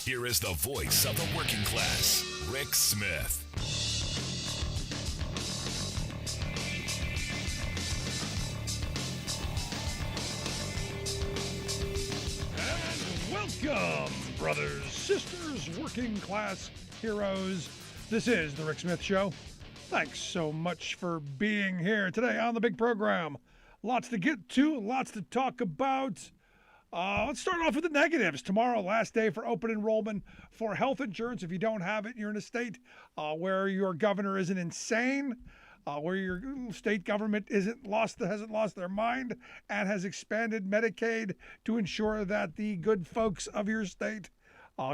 Here is the voice of the working class, Rick Smith. And welcome, brothers, sisters, working class heroes. This is the Rick Smith Show. Thanks so much for being here today on the big program. Lots to get to, lots to talk about. Let's start off with the negatives. Tomorrow, last day for open enrollment for health insurance. If you don't have it, you're in a state where your governor isn't insane, where your state government hasn't lost their mind, and has expanded Medicaid to ensure that the good folks of your state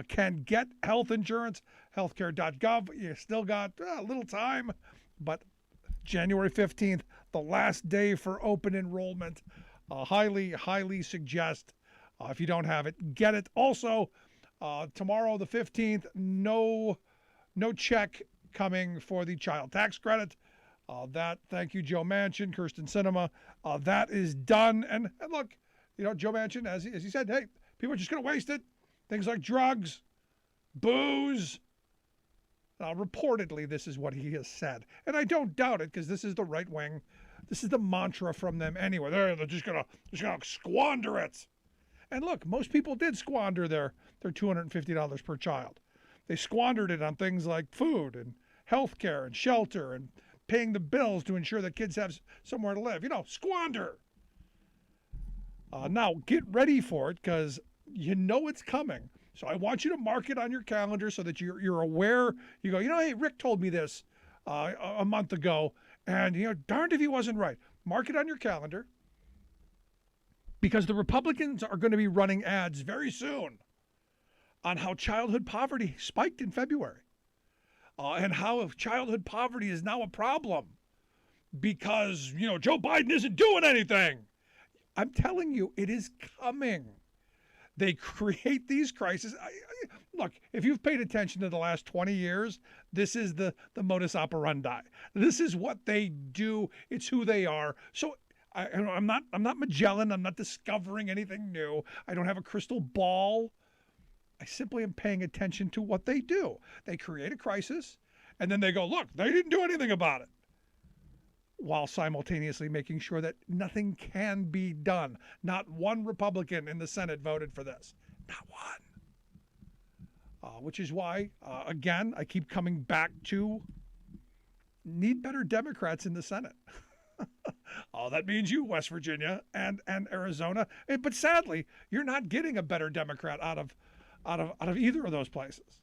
can get health insurance. Healthcare.gov. You still got a little time, but January 15th, the last day for open enrollment. Highly suggest. If you don't have it, get it. Also, tomorrow, the 15th, no check coming for the child tax credit. Thank you, Joe Manchin, Kirsten Sinema. That is done. And look, Joe Manchin, as he said, hey, people are just going to waste it. Things like drugs, booze. Reportedly, this is what he has said. And I don't doubt it, because this is the right wing. This is the mantra from them anyway. They're just gonna squander it. And look, most people did squander their $250 per child. They squandered it on things like food and health care and shelter and paying the bills to ensure that kids have somewhere to live. Squander. Now, get ready for it, because it's coming. So I want you to mark it on your calendar so that you're aware. You go, hey, Rick told me this a month ago, and darned if he wasn't right. Mark it on your calendar, because the Republicans are going to be running ads very soon on how childhood poverty spiked in February, and how childhood poverty is now a problem because Joe Biden isn't doing anything. I'm telling you, it is coming. They create these crises. Look, if you've paid attention to the last 20 years, this is the modus operandi. This is what they do. It's who they are. So I'm not Magellan. I'm not discovering anything new. I don't have a crystal ball. I simply am paying attention to what they do. They create a crisis, and then they go, look, they didn't do anything about it, while simultaneously making sure that nothing can be done. Not one Republican in the Senate voted for this. Not one. Which is why, again, I keep coming back to need better Democrats in the Senate. That means you, West Virginia and Arizona. But sadly, you're not getting a better Democrat out of either of those places.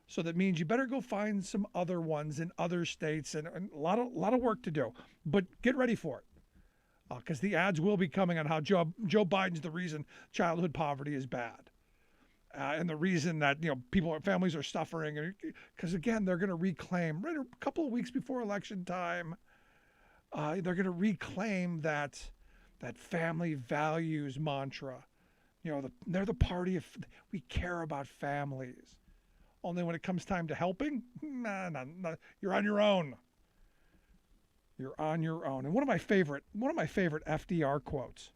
So that means you better go find some other ones in other states, and a lot of work to do. But get ready for it, because the ads will be coming on how Joe Biden's the reason childhood poverty is bad, and the reason that families are suffering. Because again, they're going to reclaim right a couple of weeks before election time. They're going to reclaim that family values mantra. They're the party of we care about families. Only when it comes time to helping, nah, you're on your own. You're on your own. And one of my favorite FDR quotes.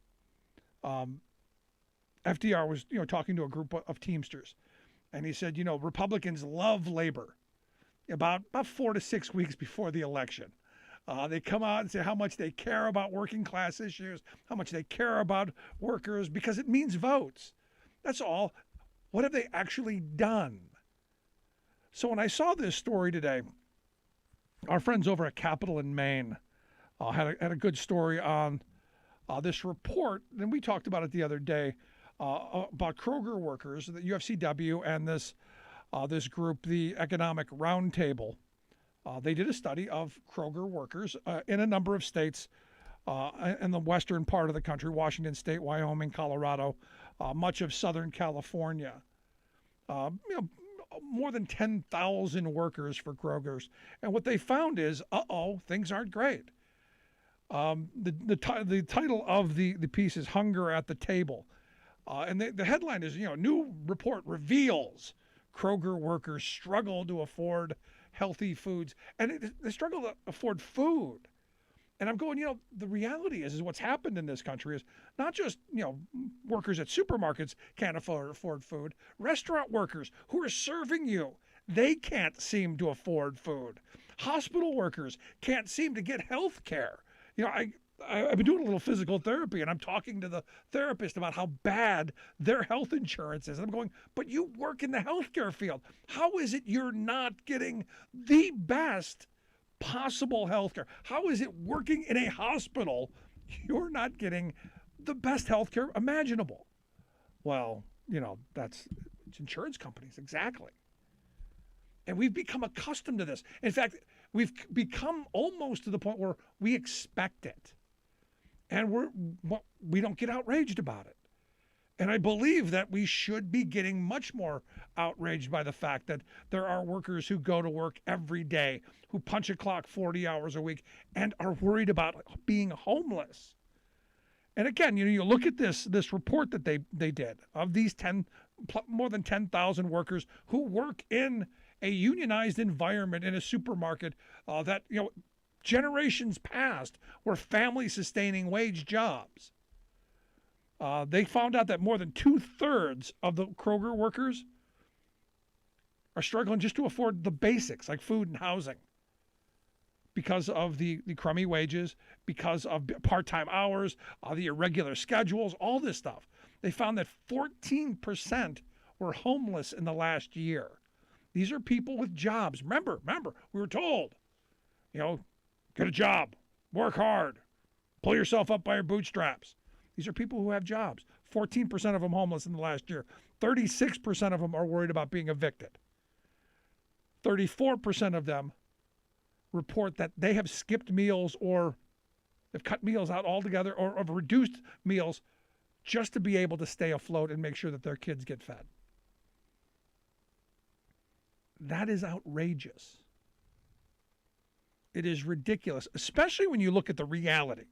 FDR was talking to a group of Teamsters, and he said, Republicans love labor. About 4 to 6 weeks before the election, they come out and say how much they care about working class issues, how much they care about workers, because it means votes. That's all. What have they actually done? So when I saw this story today, our friends over at Capital in Maine had a good story on this report, and we talked about it the other day, about Kroger workers, the UFCW, and this group, the Economic Roundtable. They did a study of Kroger workers in a number of states in the western part of the country, Washington State, Wyoming, Colorado, much of Southern California. More than 10,000 workers for Kroger's. And what they found is, things aren't great. The title of the piece is Hunger at the Table. And the headline is, new report reveals Kroger workers struggle to afford healthy foods. And they struggle to afford food. And I'm going, the reality is what's happened in this country is not just, workers at supermarkets can't afford food. Restaurant workers who are serving you, they can't seem to afford food. Hospital workers can't seem to get health care. I've been doing a little physical therapy, and I'm talking to the therapist about how bad their health insurance is. And I'm going, but you work in the healthcare field. How is it you're not getting the best possible healthcare? How is it working in a hospital you're not getting the best healthcare imaginable? Well, it's insurance companies, exactly. And we've become accustomed to this. In fact, we've become almost to the point where we expect it. And we don't get outraged about it. And I believe that we should be getting much more outraged by the fact that there are workers who go to work every day, who punch a clock 40 hours a week, and are worried about being homeless. And again, you look at this report that they did of these more than 10,000 workers who work in a unionized environment in a supermarket that generations past were family-sustaining wage jobs. They found out that more than 2/3 of the Kroger workers are struggling just to afford the basics like food and housing because of the crummy wages, because of part-time hours, the irregular schedules, all this stuff. They found that 14% were homeless in the last year. These are people with jobs. Remember, we were told, get a job, work hard, pull yourself up by your bootstraps. These are people who have jobs. 14% of them homeless in the last year. 36% of them are worried about being evicted. 34% of them report that they have skipped meals or have cut meals out altogether or have reduced meals just to be able to stay afloat and make sure that their kids get fed. That is outrageous. It is ridiculous, especially when you look at the reality.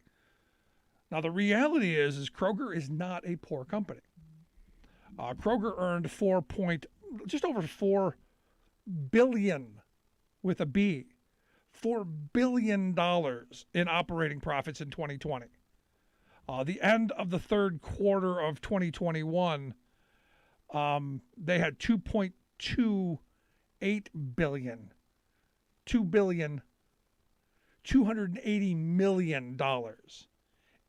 Now, the reality is Kroger is not a poor company. Kroger earned just over $4 billion with a B, $4 billion in operating profits in 2020. The end of the third quarter of 2021, they had $2.28 billion, $280 million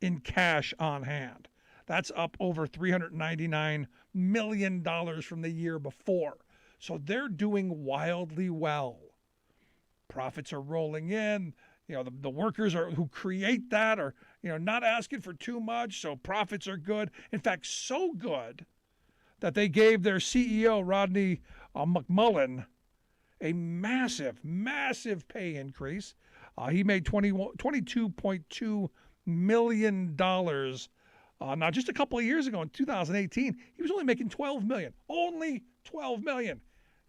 in cash on hand. That's up over $399 million from the year before. So they're doing wildly well. Profits are rolling in. The workers who create that are, not asking for too much, so profits are good. In fact, so good that they gave their CEO, Rodney McMullen, a massive, massive pay increase. He made $22.2 million. Now, just a couple of years ago, in 2018, he was only making $12 million. Only $12 million.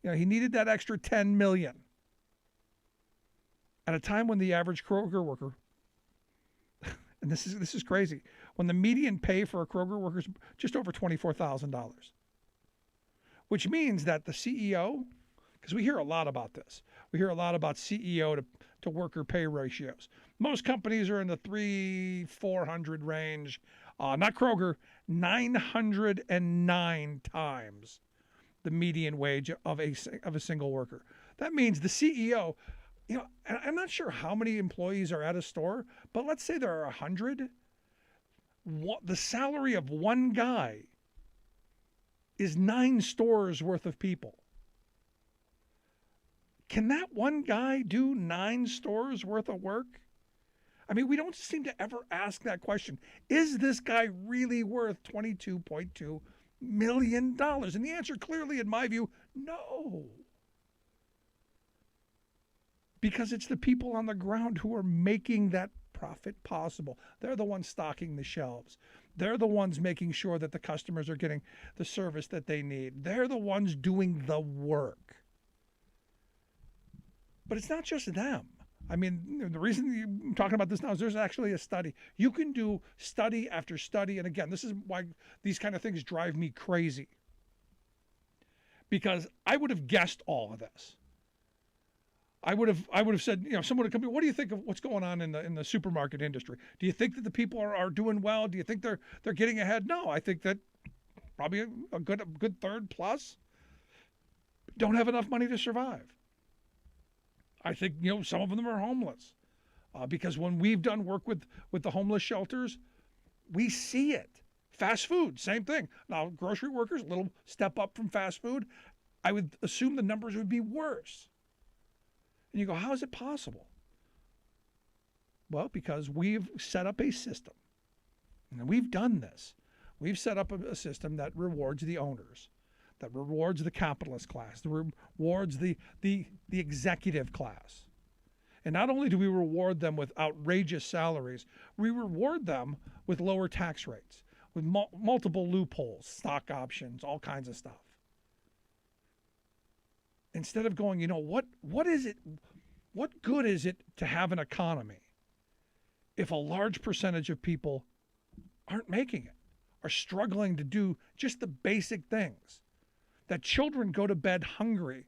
He needed that extra $10 million. At a time when the average Kroger worker, and this is crazy, when the median pay for a Kroger worker is just over $24,000, which means that the CEO, because we hear a lot about this, we hear a lot about CEO to worker pay ratios. Most companies are in the 300-400 range. Not Kroger, 909 times the median wage of a single worker. That means the CEO, and I'm not sure how many employees are at a store, but let's say there are 100. The salary of one guy is 9 stores worth of people. Can that one guy do 9 stores worth of work? I mean, we don't seem to ever ask that question. Is this guy really worth $22.2 million? And the answer clearly, in my view, no. Because it's the people on the ground who are making that profit possible. They're the ones stocking the shelves. They're the ones making sure that the customers are getting the service that they need. They're the ones doing the work. But it's not just them. I mean, the reason I'm talking about this now is there's actually a study. You can do study after study. And again, this is why these kind of things drive me crazy. Because I would have guessed all of this. I would have said, someone would come, what do you think of what's going on in the supermarket industry? Do you think that the people are doing well? Do you think they're getting ahead? No, I think that probably a good third plus don't have enough money to survive. I think, some of them are homeless because when we've done work with the homeless shelters, we see it. Fast food, same thing. Now, grocery workers, a little step up from fast food. I would assume the numbers would be worse. And you go, how is it possible? Well, because we've set up a system. And we've done this. We've set up a system that rewards the owners, that rewards the capitalist class, that rewards the executive class. And not only do we reward them with outrageous salaries, we reward them with lower tax rates, with multiple loopholes, stock options, all kinds of stuff. Instead of going, what is it? What good is it to have an economy if a large percentage of people aren't making it, are struggling to do just the basic things, that children go to bed hungry?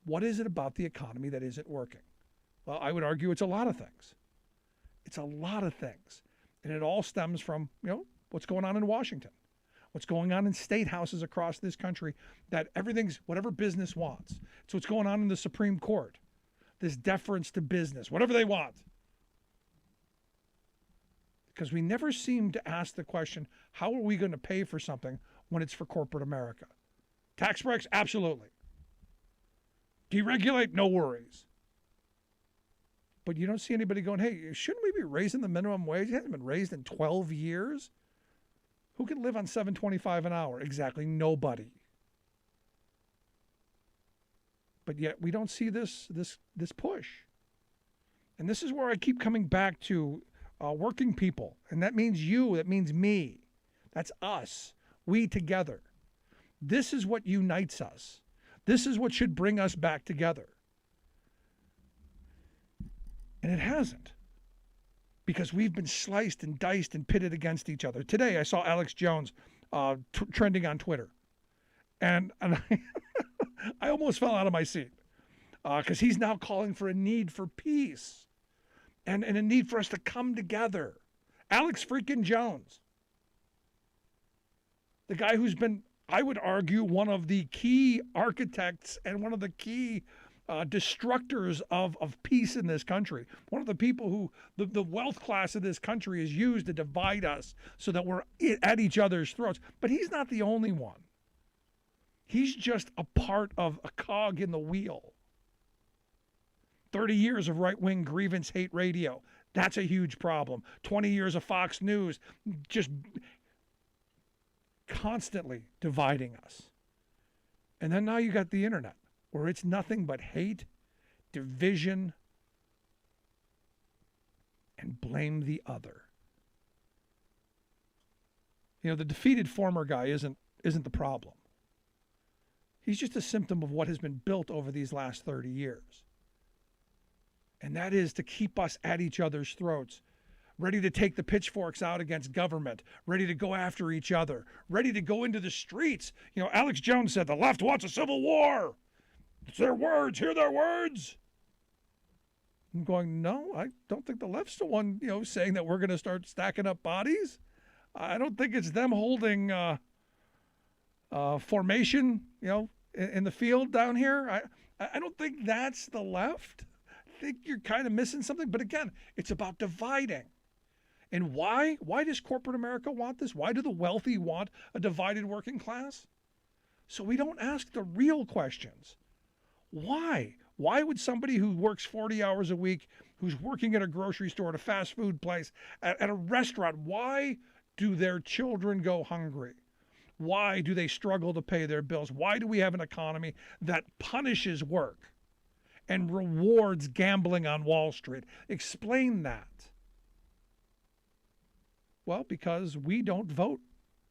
What is it about the economy that isn't working? Well, I would argue it's a lot of things. It's a lot of things. And it all stems from, what's going on in Washington, what's going on in state houses across this country, that everything's whatever business wants. It's what's going on in the Supreme Court, this deference to business, whatever they want. Because we never seem to ask the question, how are we going to pay for something when it's for corporate America? Tax breaks? Absolutely. Deregulate? No worries. But you don't see anybody going, hey, shouldn't we be raising the minimum wage? It hasn't been raised in 12 years. Who can live on $7.25 an hour? Exactly nobody. But yet we don't see this push. And this is where I keep coming back to working people. And that means you, that means me. That's us. We together. This is what unites us. This is what should bring us back together. And it hasn't. Because we've been sliced and diced and pitted against each other. Today I saw Alex Jones trending on Twitter. And I almost fell out of my seat. Because he's now calling for a need for peace. And a need for us to come together. Alex freaking Jones. The guy who's been, I would argue, one of the key architects and one of the key destructors of peace in this country. One of the people who the wealth class of this country is used to divide us so that we're at each other's throats. But he's not the only one. He's just a part of a cog in the wheel. 30 years of right-wing grievance hate radio. That's a huge problem. 20 years of Fox News just constantly dividing us. And then now you got the internet, where it's nothing but hate, division, and blame the other. The defeated former guy isn't the problem. He's just a symptom of what has been built over these last 30 years. And that is to keep us at each other's throats, ready to take the pitchforks out against government, ready to go after each other, ready to go into the streets. Alex Jones said the left wants a civil war. It's their words. Hear their words. I'm going, no, I don't think the left's the one, saying that we're going to start stacking up bodies. I don't think it's them holding formation, in the field down here. I don't think that's the left. I think you're kind of missing something. But again, it's about dividing. And why? Why does corporate America want this? Why do the wealthy want a divided working class? So we don't ask the real questions. Why? Why would somebody who works 40 hours a week, who's working at a grocery store, at a fast food place, at a restaurant, why do their children go hungry? Why do they struggle to pay their bills? Why do we have an economy that punishes work and rewards gambling on Wall Street? Explain that. Well, because we don't vote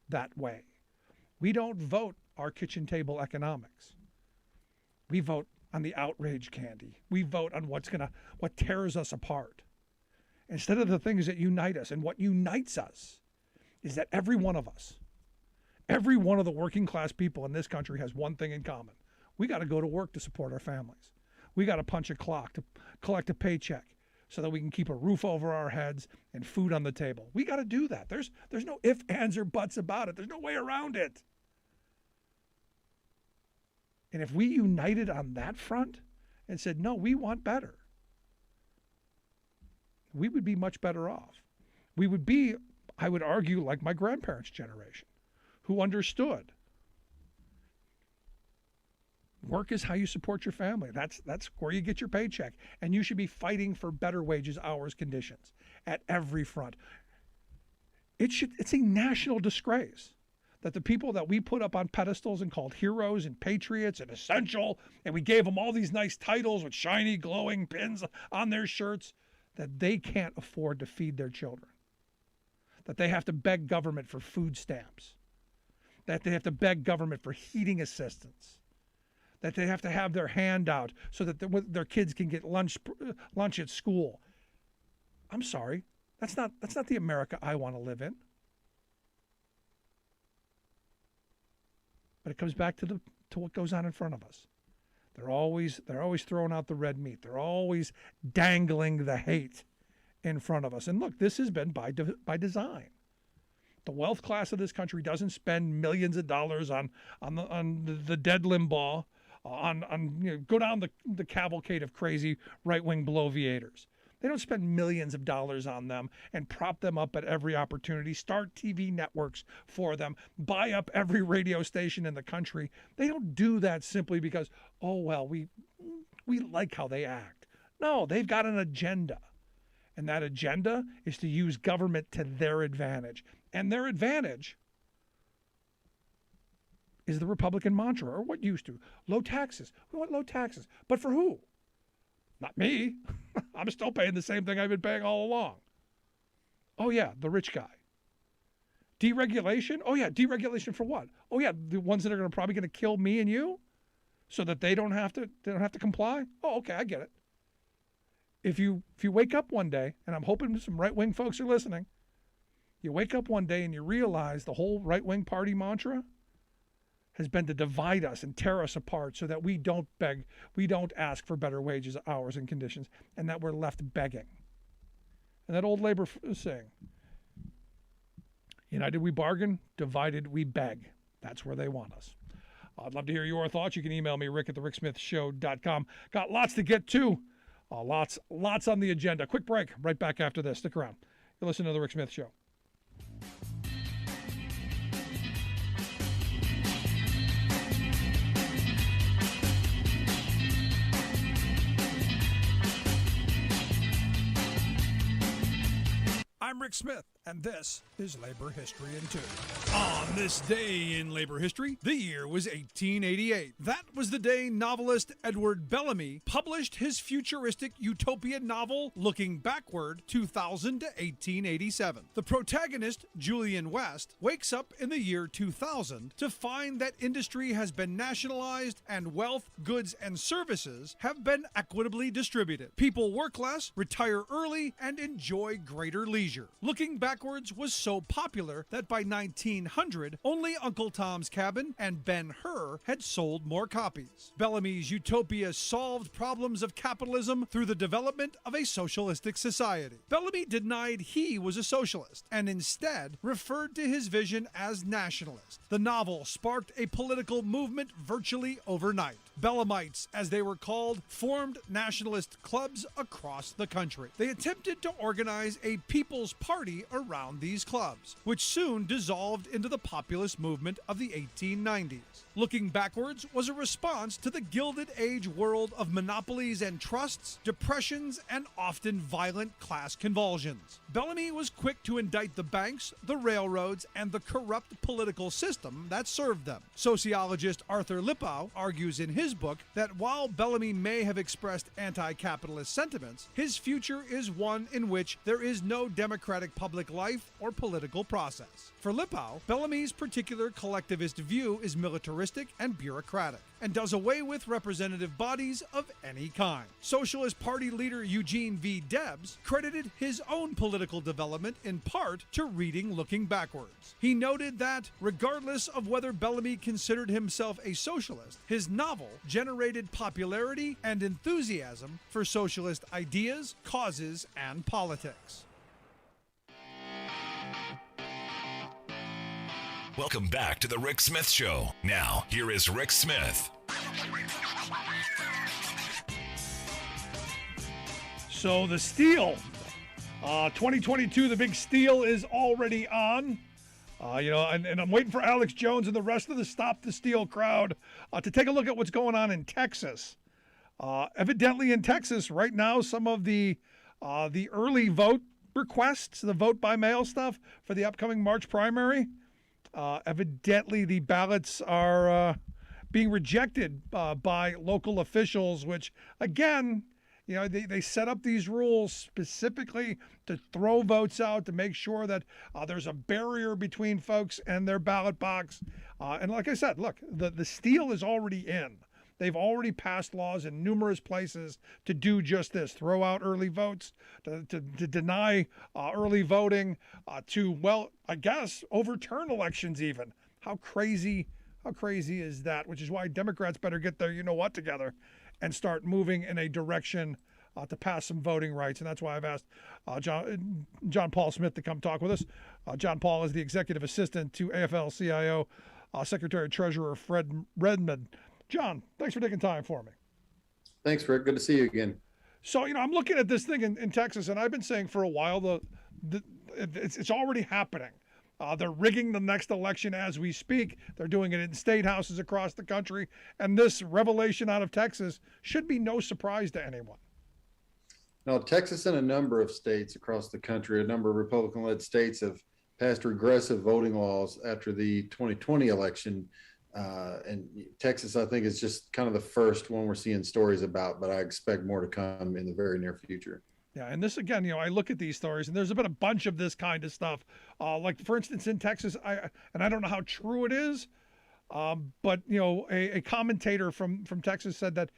that way. We don't vote our kitchen table economics. We vote on the outrage candy. We vote on what tears us apart. Instead of the things that unite us. And what unites us is that every one of us, every one of the working class people in this country has one thing in common. We got to go to work to support our families. We got to punch a clock to collect a paycheck so that we can keep a roof over our heads and food on the table. We got to do that. There's no ifs, ands, or buts about it. There's no way around it. And if we united on that front and said, no, we want better, we would be much better off. We would be, I would argue, like my grandparents' generation, who understood work is how you support your family. That's where you get your paycheck. And you should be fighting for better wages, hours, conditions at every front. It's a national disgrace that the people that we put up on pedestals and called heroes and patriots and essential, and we gave them all these nice titles with shiny, glowing pins on their shirts, that they can't afford to feed their children, that they have to beg government for food stamps, that they have to beg government for heating assistance, that they have to have their hand out so that their kids can get lunch at school. I'm sorry, that's not the America I want to live in. But it comes back to what goes on in front of us. They're always throwing out the red meat. They're always dangling the hate in front of us. And look, this has been by design. The wealth class of this country doesn't spend millions of dollars on the dead Limbaugh, go down the cavalcade of crazy right-wing bloviators. They don't spend millions of dollars on them and prop them up at every opportunity, start TV networks for them, buy up every radio station in the country. They don't do that simply because, oh, well, we like how they act. No, they've got an agenda. And that agenda is to use government to their advantage. And their advantage is the Republican mantra, or what used to. Low taxes. We want low taxes. But for who? Not me. I'm still paying the same thing I've been paying all along. Oh, yeah, the rich guy. Deregulation? Oh, yeah, deregulation for what? Oh, yeah, the ones that are probably going to kill me and you so that they don't have to comply? Oh, okay, I get it. If you wake up one day, and I'm hoping some right-wing folks are listening, you wake up one day and you realize the whole right-wing party mantra has been to divide us and tear us apart so that we don't beg, we don't ask for better wages, hours, and conditions, and that we're left begging. And that old labor saying, united we bargain, divided we beg. That's where they want us. I'd love to hear your thoughts. You can email me, rick@thericksmithshow.com. Got lots to get to. Lots on the agenda. Quick break. Right back after this. Stick around. You're listening to The Rick Smith Show. I'm Rick Smith, and this is Labor History in 2. On this day in labor history, the year was 1888. That was the day novelist Edward Bellamy published his futuristic utopian novel, Looking Backward, 2000 to 1887. The protagonist, Julian West, wakes up in the year 2000 to find that industry has been nationalized and wealth, goods, and services have been equitably distributed. People work less, retire early, and enjoy greater leisure. Looking Backwards was so popular that by 1900, only Uncle Tom's Cabin and Ben-Hur had sold more copies. Bellamy's utopia solved problems of capitalism through the development of a socialistic society. Bellamy denied he was a socialist and instead referred to his vision as nationalist. The novel sparked a political movement virtually overnight. Bellamites, as they were called, formed nationalist clubs across the country. They attempted to organize a people's party around these clubs, which soon dissolved into the populist movement of the 1890s. Looking Backwards was a response to the Gilded Age world of monopolies and trusts, depressions, and often violent class convulsions. Bellamy was quick to indict the banks, the railroads, and the corrupt political system that served them. Sociologist Arthur Lippow argues in his book that while Bellamy may have expressed anti-capitalist sentiments, his future is one in which there is no democratic public life or political process. For Lippow, Bellamy's particular collectivist view is militaristic and bureaucratic, and does away with representative bodies of any kind. Socialist Party leader Eugene V. Debs credited his own political development in part to reading Looking Backwards. He noted that, regardless of whether Bellamy considered himself a socialist, his novel generated popularity and enthusiasm for socialist ideas, causes, and politics. Welcome back to the Rick Smith Show. Now, here is Rick Smith. So the steal, 2022, the big steal is already on. And I'm waiting for Alex Jones and the rest of the Stop the Steal crowd to take a look at what's going on in Texas. Evidently in Texas right now, some of the early vote requests, the vote by mail stuff for the upcoming March primary, evidently the ballots are being rejected by local officials, which again, they set up these rules specifically to throw votes out, to make sure that there's a barrier between folks and their ballot box. And like I said, look, the steal is already in. They've already passed laws in numerous places to do just this, throw out early votes, to deny early voting, I guess, overturn elections even. How crazy is that? Which is why Democrats better get their you-know-what together and start moving in a direction to pass some voting rights. And that's why I've asked John Paul Smith to come talk with us. John Paul is the executive assistant to AFL-CIO Secretary Treasurer Fred Redmond. John, thanks for taking time for me. Thanks, Rick. Good to see you again. So, I'm looking at this thing in Texas, and I've been saying for a while it's already happening. They're rigging the next election as we speak. They're doing it in state houses across the country. And this revelation out of Texas should be no surprise to anyone. Now, Texas and a number of states across the country, a number of Republican-led states have passed regressive voting laws after the 2020 election. And Texas, I think, is just kind of the first one we're seeing stories about, but I expect more to come in the very near future. Yeah, and this, again, I look at these stories, and there's been a bunch of this kind of stuff. Like, for instance, in Texas, I don't know how true it is, but, a commentator from Texas said that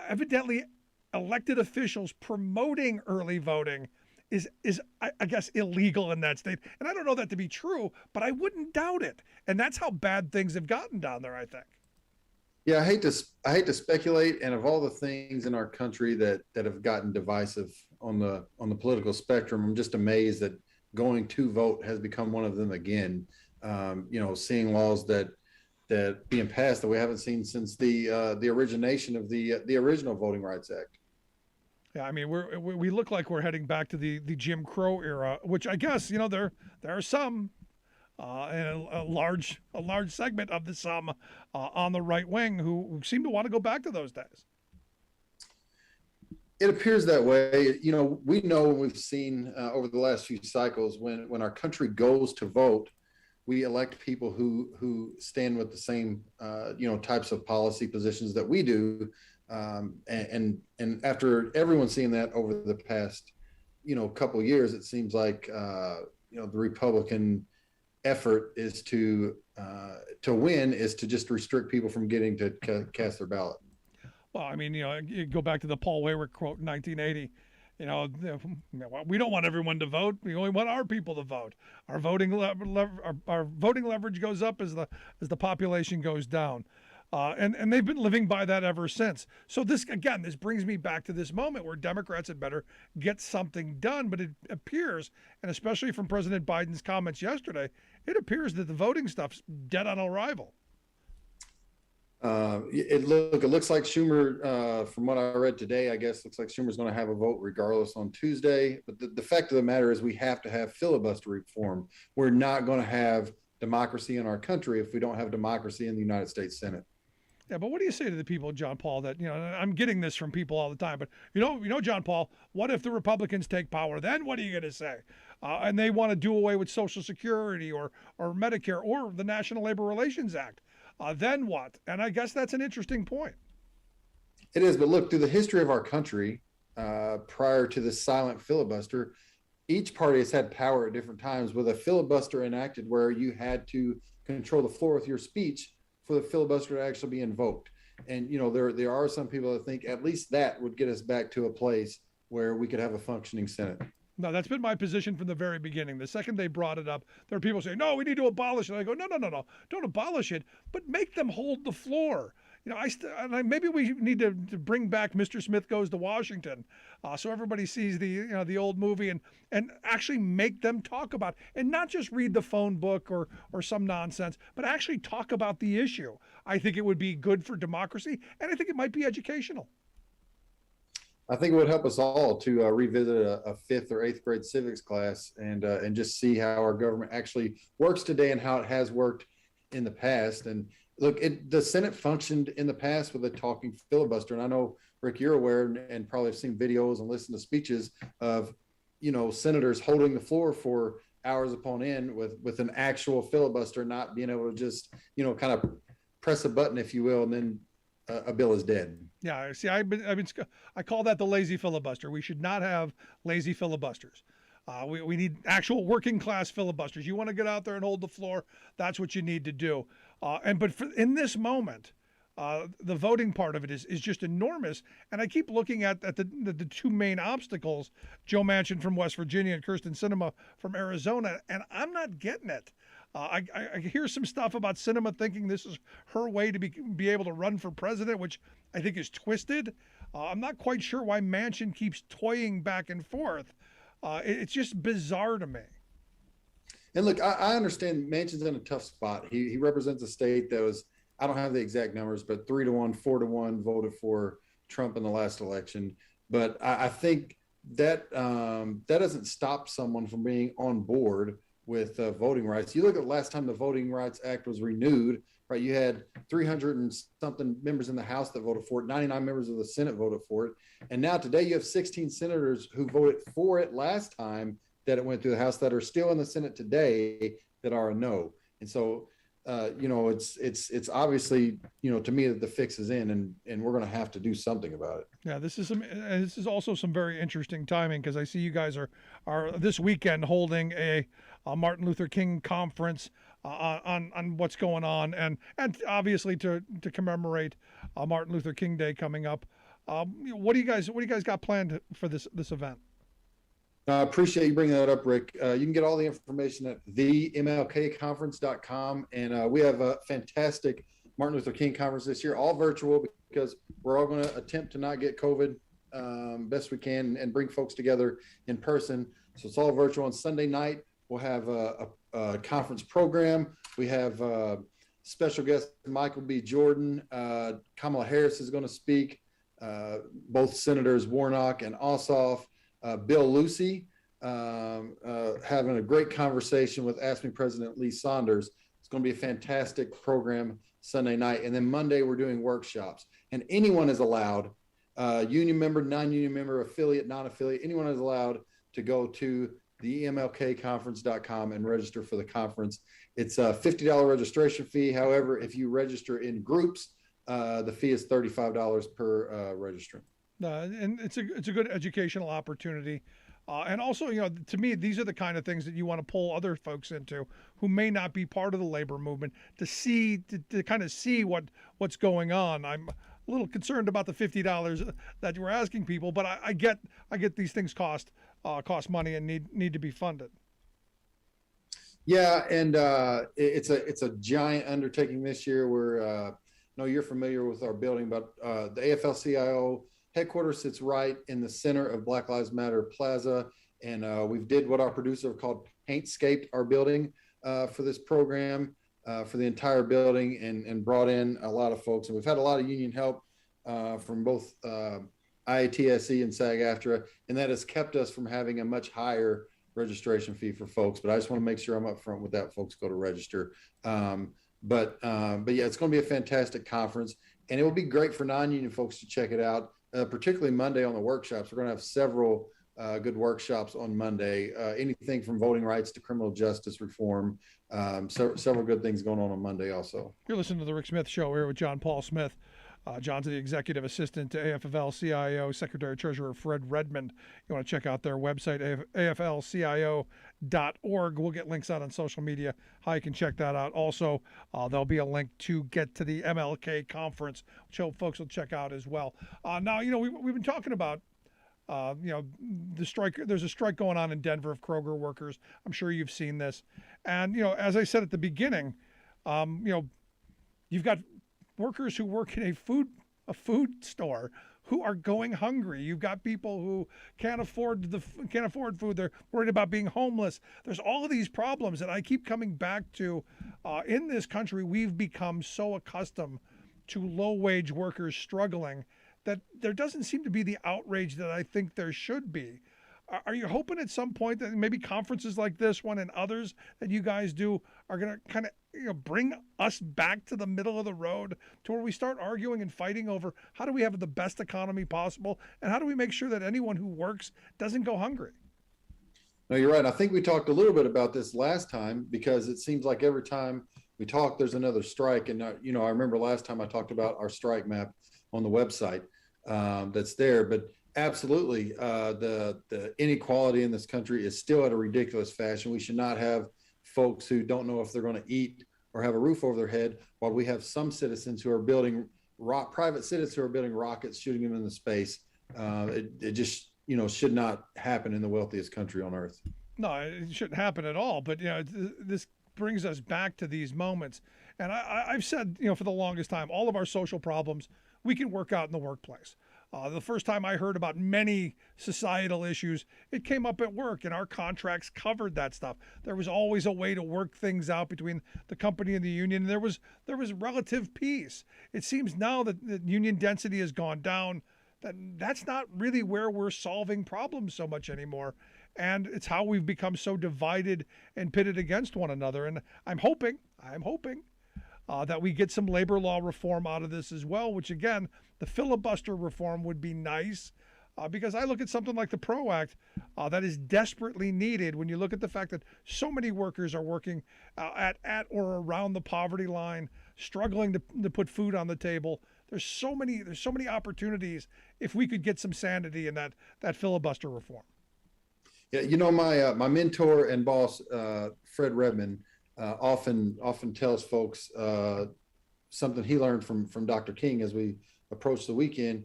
evidently elected officials promoting early voting is I guess illegal in that state. And I don't know that to be true, but I wouldn't doubt it. And that's how bad things have gotten down there, I think. Yeah, I hate to speculate, and of all the things in our country that have gotten divisive on the political spectrum, I'm just amazed that going to vote has become one of them again. Seeing laws that being passed that we haven't seen since the origination of the original Voting Rights Act. Yeah, I mean, we look like we're heading back to the Jim Crow era, which I guess there are some, and a large segment of the some on the right wing who seem to want to go back to those days. It appears that way. We know, we've seen over the last few cycles, when our country goes to vote, we elect people who stand with the same types of policy positions that we do. And after everyone seeing that over the past, couple of years, it seems like, the Republican effort is to win is to just restrict people from getting to cast their ballot. Well, I mean, you go back to the Paul Weyrich quote in 1980. We don't want everyone to vote. We only want our people to vote. Our voting leverage goes up as the population goes down. And they've been living by that ever since. So this brings me back to this moment where Democrats had better get something done. But it appears, and especially from President Biden's comments yesterday, it appears that the voting stuff's dead on arrival. It looks like Schumer, from what I read today, I guess looks like Schumer's going to have a vote regardless on Tuesday. But the fact of the matter is we have to have filibuster reform. We're not going to have democracy in our country if we don't have democracy in the United States Senate. Yeah, but what do you say to the people, John Paul, that, I'm getting this from people all the time, but John Paul, what if the Republicans take power? Then what are you going to say? And they want to do away with Social Security or Medicare or the National Labor Relations Act. Then what? And I guess that's an interesting point. It is, but look, through the history of our country, prior to the silent filibuster, each party has had power at different times, with a filibuster enacted where you had to control the floor with your speech for the filibuster to actually be invoked. And, there are some people that think at least that would get us back to a place where we could have a functioning Senate. No, that's been my position from the very beginning. The second they brought it up, there are people saying, no, we need to abolish it. I go, no, don't abolish it, but make them hold the floor. Maybe we need to bring back Mr. Smith Goes to Washington, so everybody sees the old movie and actually make them talk about, and not just read the phone book or some nonsense, but actually talk about the issue. I think it would be good for democracy, and I think it might be educational. I think it would help us all to revisit a 5th or 8th grade civics class and just see how our government actually works today and how it has worked in the past. And look, the Senate functioned in the past with a talking filibuster. And I know, Rick, you're aware and probably have seen videos and listened to speeches of, senators holding the floor for hours upon end with an actual filibuster, not being able to just, kind of press a button, if you will, and then a bill is dead. Yeah, see, I call that the lazy filibuster. We should not have lazy filibusters. We need actual working class filibusters. You want to get out there and hold the floor, that's what you need to do. In this moment, the voting part of it is just enormous. And I keep looking at the two main obstacles: Joe Manchin from West Virginia and Kyrsten Sinema from Arizona, and I'm not getting it. I hear some stuff about Sinema thinking this is her way to be able to run for president, which I think is twisted. I'm not quite sure why Manchin keeps toying back and forth. It's just bizarre to me. And look, I understand Manchin's in a tough spot. He represents a state that was, I don't have the exact numbers, but 3-1, 4-1 voted for Trump in the last election. But I think that that doesn't stop someone from being on board with voting rights. You look at the last time the Voting Rights Act was renewed, right? You had 300 and something members in the House that voted for it, 99 members of the Senate voted for it. And now today you have 16 senators who voted for it last time that it went through the House that are still in the Senate today that are a no. And so, it's obviously, to me, that the fix is in, and we're going to have to do something about it. Yeah, this is also some very interesting timing, because I see you guys are this weekend holding a Martin Luther King Conference on what's going on, and obviously to commemorate Martin Luther King Day coming up. What do you guys got planned for this event? I appreciate you bringing that up, Rick. You can get all the information at themlkconference.com. And we have a fantastic Martin Luther King conference this year, all virtual, because we're all going to attempt to not get COVID best we can and bring folks together in person. So it's all virtual. On Sunday night, we'll have a conference program. We have special guest Michael B. Jordan. Kamala Harris is going to speak. Both Senators Warnock and Ossoff. Bill Lucy having a great conversation with AFSCME President Lee Saunders. It's going to be a fantastic program Sunday night. And then Monday, we're doing workshops. And anyone is allowed, union member, non-union member, affiliate, non-affiliate, anyone is allowed to go to the mlkconference.com and register for the conference. It's a $50 registration fee. However, if you register in groups, the fee is $35 per registrant. And it's a good educational opportunity. And also, to me, these are the kind of things that you want to pull other folks into who may not be part of the labor movement to kind of see what's going on. I'm a little concerned about the $50 that we're asking people, but I get these things cost money and need to be funded. Yeah, and it's a giant undertaking this year. I know you're familiar with our building, but the AFL-CIO headquarters sits right in the center of Black Lives Matter Plaza, and we've did what our producer called paintscaped our building for this program for the entire building, and brought in a lot of folks. And we've had a lot of union help from both IATSE and SAG-AFTRA, and that has kept us from having a much higher registration fee for folks. But I just want to make sure I'm up front with that. Folks go to register. But yeah, it's going to be a fantastic conference, and it will be great for non-union folks to check it out. Particularly Monday on the workshops. We're going to have several good workshops on Monday, anything from voting rights to criminal justice reform. Several good things going on Monday also. You're listening to The Rick Smith Show here with John Paul Smith. John's the executive assistant to AFL-CIO Secretary Treasurer Fred Redmond. You want to check out their website, AFL-CIO.org. We'll get links out on social media how you can check that out. Also, there'll be a link to get to the MLK Conference, which I hope folks will check out as well. Now, we've been talking about the strike. There's a strike going on in Denver of Kroger workers. I'm sure you've seen this. And, as I said at the beginning, you've got workers who work in a food store who are going hungry. You've got people who can't afford food. They're worried about being homeless. There's all of these problems that I keep coming back to. In this country, we've become so accustomed to low-wage workers struggling that there doesn't seem to be the outrage that I think there should be. Are you hoping at some point that maybe conferences like this one and others that you guys do are going to kind of bring us back to the middle of the road to where we start arguing and fighting over how do we have the best economy possible and how do we make sure that anyone who works doesn't go hungry? No, you're right. I think we talked a little bit about this last time because it seems like every time we talk, there's another strike. And, I remember last time I talked about our strike map on the website that's there. But absolutely, the inequality in this country is still at a ridiculous fashion. We should not have folks who don't know if they're going to eat or have a roof over their head, while we have some citizens who are building private citizens who are building rockets, shooting them into space. It just should not happen in the wealthiest country on earth. No, it shouldn't happen at all. But this brings us back to these moments, and I've said for the longest time, all of our social problems we can work out in the workplace. The first time I heard about many societal issues, it came up at work, and our contracts covered that stuff. There was always a way to work things out between the company and the union. And there was relative peace. It seems now that the union density has gone down. That's not really where we're solving problems so much anymore. And it's how we've become so divided and pitted against one another. And I'm hoping that we get some labor law reform out of this as well, which again, the filibuster reform would be nice because I look at something like the PRO Act that is desperately needed when you look at the fact that so many workers are working at or around the poverty line, struggling to put food on the table. There's so many opportunities if we could get some sanity in that filibuster reform. Yeah, my mentor and boss, Fred Redmond, often tells folks something he learned from Dr. King as we approach the weekend,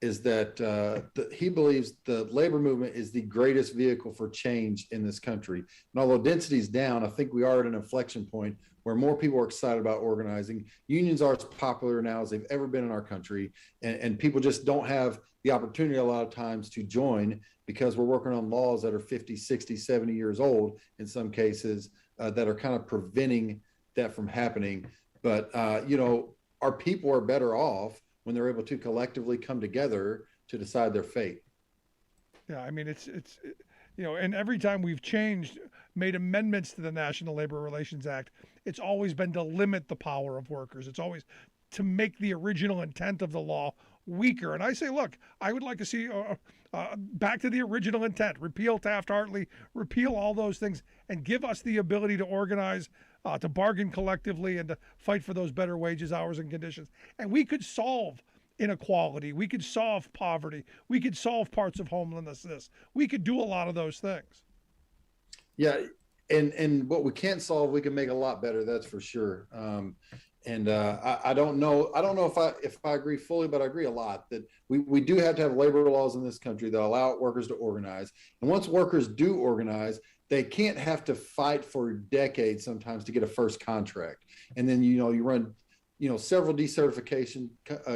is that he believes the labor movement is the greatest vehicle for change in this country. And although density is down, I think we are at an inflection point where more people are excited about organizing. Unions are as popular now as they've ever been in our country, and people just don't have the opportunity a lot of times to join because we're working on laws that are 50, 60, 70 years old in some cases that are kind of preventing that from happening. But, our people are better off when they're able to collectively come together to decide their fate. Yeah, I mean, it's and every time we've made amendments to the National Labor Relations Act, it's always been to limit the power of workers. It's always to make the original intent of the law weaker. And I say, look, I would like to see back to the original intent, repeal Taft-Hartley, repeal all those things, and give us the ability to organize, to bargain collectively, and to fight for those better wages, hours, and conditions. And we could solve inequality. We could solve poverty. We could solve parts of homelessness. We could do a lot of those things. Yeah, and what we can't solve, we can make a lot better. That's for sure. I don't know if I agree fully, but I agree a lot that we do have to have labor laws in this country that allow workers to organize. And once workers do organize, they can't have to fight for decades sometimes to get a first contract. And then, you run, several decertification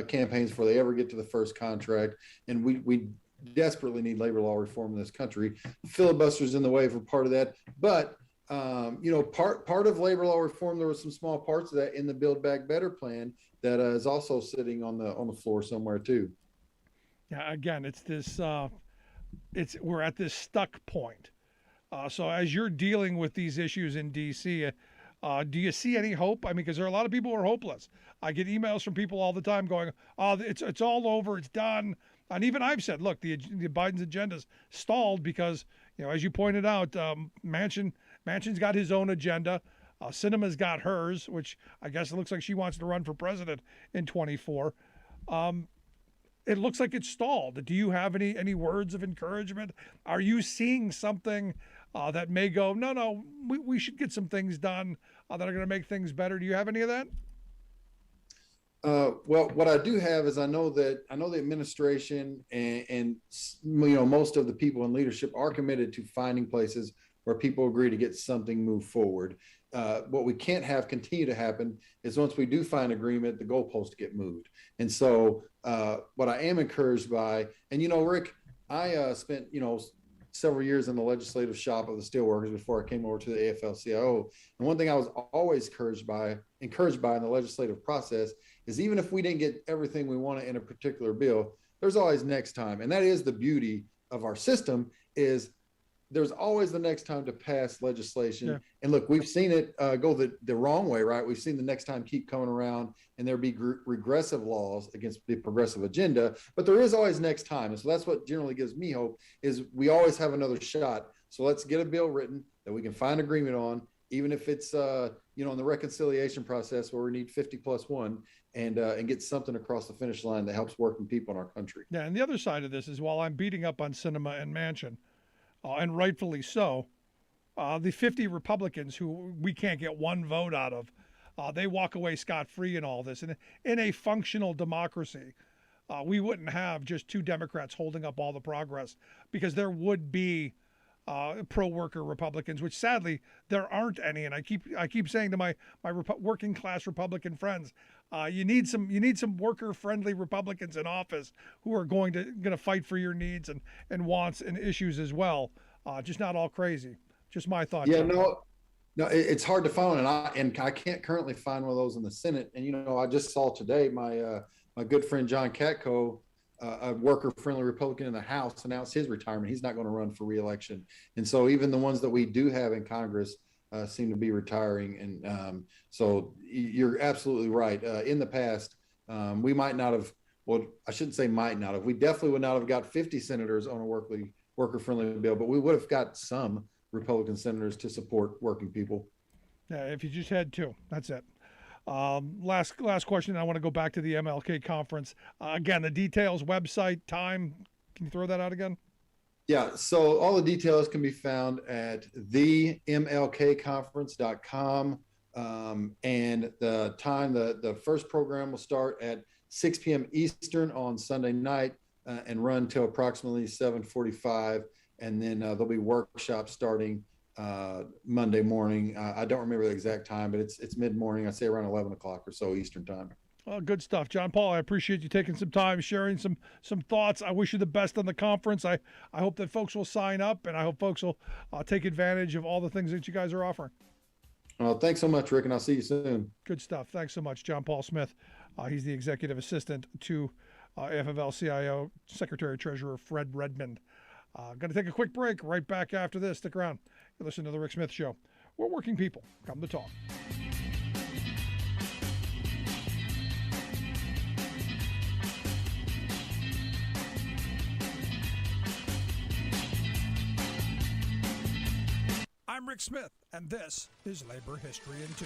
campaigns before they ever get to the first contract. And we desperately need labor law reform in this country. Filibuster's in the way for part of that. But part of labor law reform, there was some small parts of that in the Build Back Better plan that is also sitting on the floor somewhere too. Yeah, again, it's this. We're at this stuck point. So as you're dealing with these issues in D.C., do you see any hope? I mean, because there are a lot of people who are hopeless. I get emails from people all the time going, "Oh, it's all over, it's done." And even I've said, look, the Biden's agenda's stalled because, as you pointed out, Manchin's got his own agenda. Sinema's got hers, which I guess it looks like she wants to run for president in 24. It looks like it's stalled. Do you have any words of encouragement? Are you seeing something that may go, no, we should get some things done that are going to make things better? Do you have any of that? Well, what I do have is I know the administration and most of the people in leadership are committed to finding places where people agree to get something moved forward. What we can't have continue to happen is once we do find agreement, the goalposts get moved. And so what I am encouraged by, and Rick, I spent several years in the legislative shop of the steelworkers before I came over to the AFL-CIO. And one thing I was always encouraged by in the legislative process is even if we didn't get everything we wanted in a particular bill, there's always next time. And that is the beauty of our system, is there's always the next time to pass legislation. Yeah. And look, we've seen it go the wrong way, right? We've seen the next time keep coming around and there be regressive laws against the progressive agenda, but there is always next time. And so that's what generally gives me hope, is we always have another shot. So let's get a bill written that we can find agreement on, even if it's, in the reconciliation process where we need 50+1 and get something across the finish line that helps working people in our country. Yeah. And the other side of this is, while I'm beating up on Sinema and Manchin, and rightfully so, the 50 Republicans who we can't get one vote out of, they walk away scot-free in all this. And in a functional democracy, we wouldn't have just two Democrats holding up all the progress, because there would be pro-worker Republicans, which sadly there aren't any. And I keep saying to my working class Republican friends, you need some worker-friendly Republicans in office who are going to fight for your needs and wants and issues as well. Just not all crazy. Just my thoughts. Yeah, no, it's hard to find, and I can't currently find one of those in the Senate. And I just saw today my good friend John Katko, a worker-friendly Republican in the House, announced his retirement. He's not going to run for re-election. And so even the ones that we do have in Congress seem to be retiring. And so you're absolutely right. In the past, we might not have, well, I shouldn't say might not have, we definitely would not have got 50 senators on a worker-friendly bill, but we would have got some Republican senators to support working people. Yeah, if you just had two, that's it. Last question. I want to go back to the Mlk Conference. Again, the details, website, time. Can you throw that out again? Yeah, so all the details can be found at themlkconference.com. And the time, the first program will start at 6 p.m. Eastern on Sunday night and run till approximately 7:45. And then there'll be workshops starting Monday morning. I don't remember the exact time, but it's mid-morning. I say around 11 o'clock or so Eastern time. Well, good stuff. John Paul, I appreciate you taking some time, sharing some thoughts. I wish you the best on the conference. I hope that folks will sign up, and I hope folks will take advantage of all the things that you guys are offering. Well, thanks so much, Rick, and I'll see you soon. Good stuff. Thanks so much, John Paul Smith. He's the executive assistant to AFL-CIO Secretary-Treasurer Fred Redmond. Going to take a quick break. Right back after this. Stick around. You listen to The Rick Smith Show. We're working people. Come to talk. I'm Rick Smith, and this is Labor History in 2.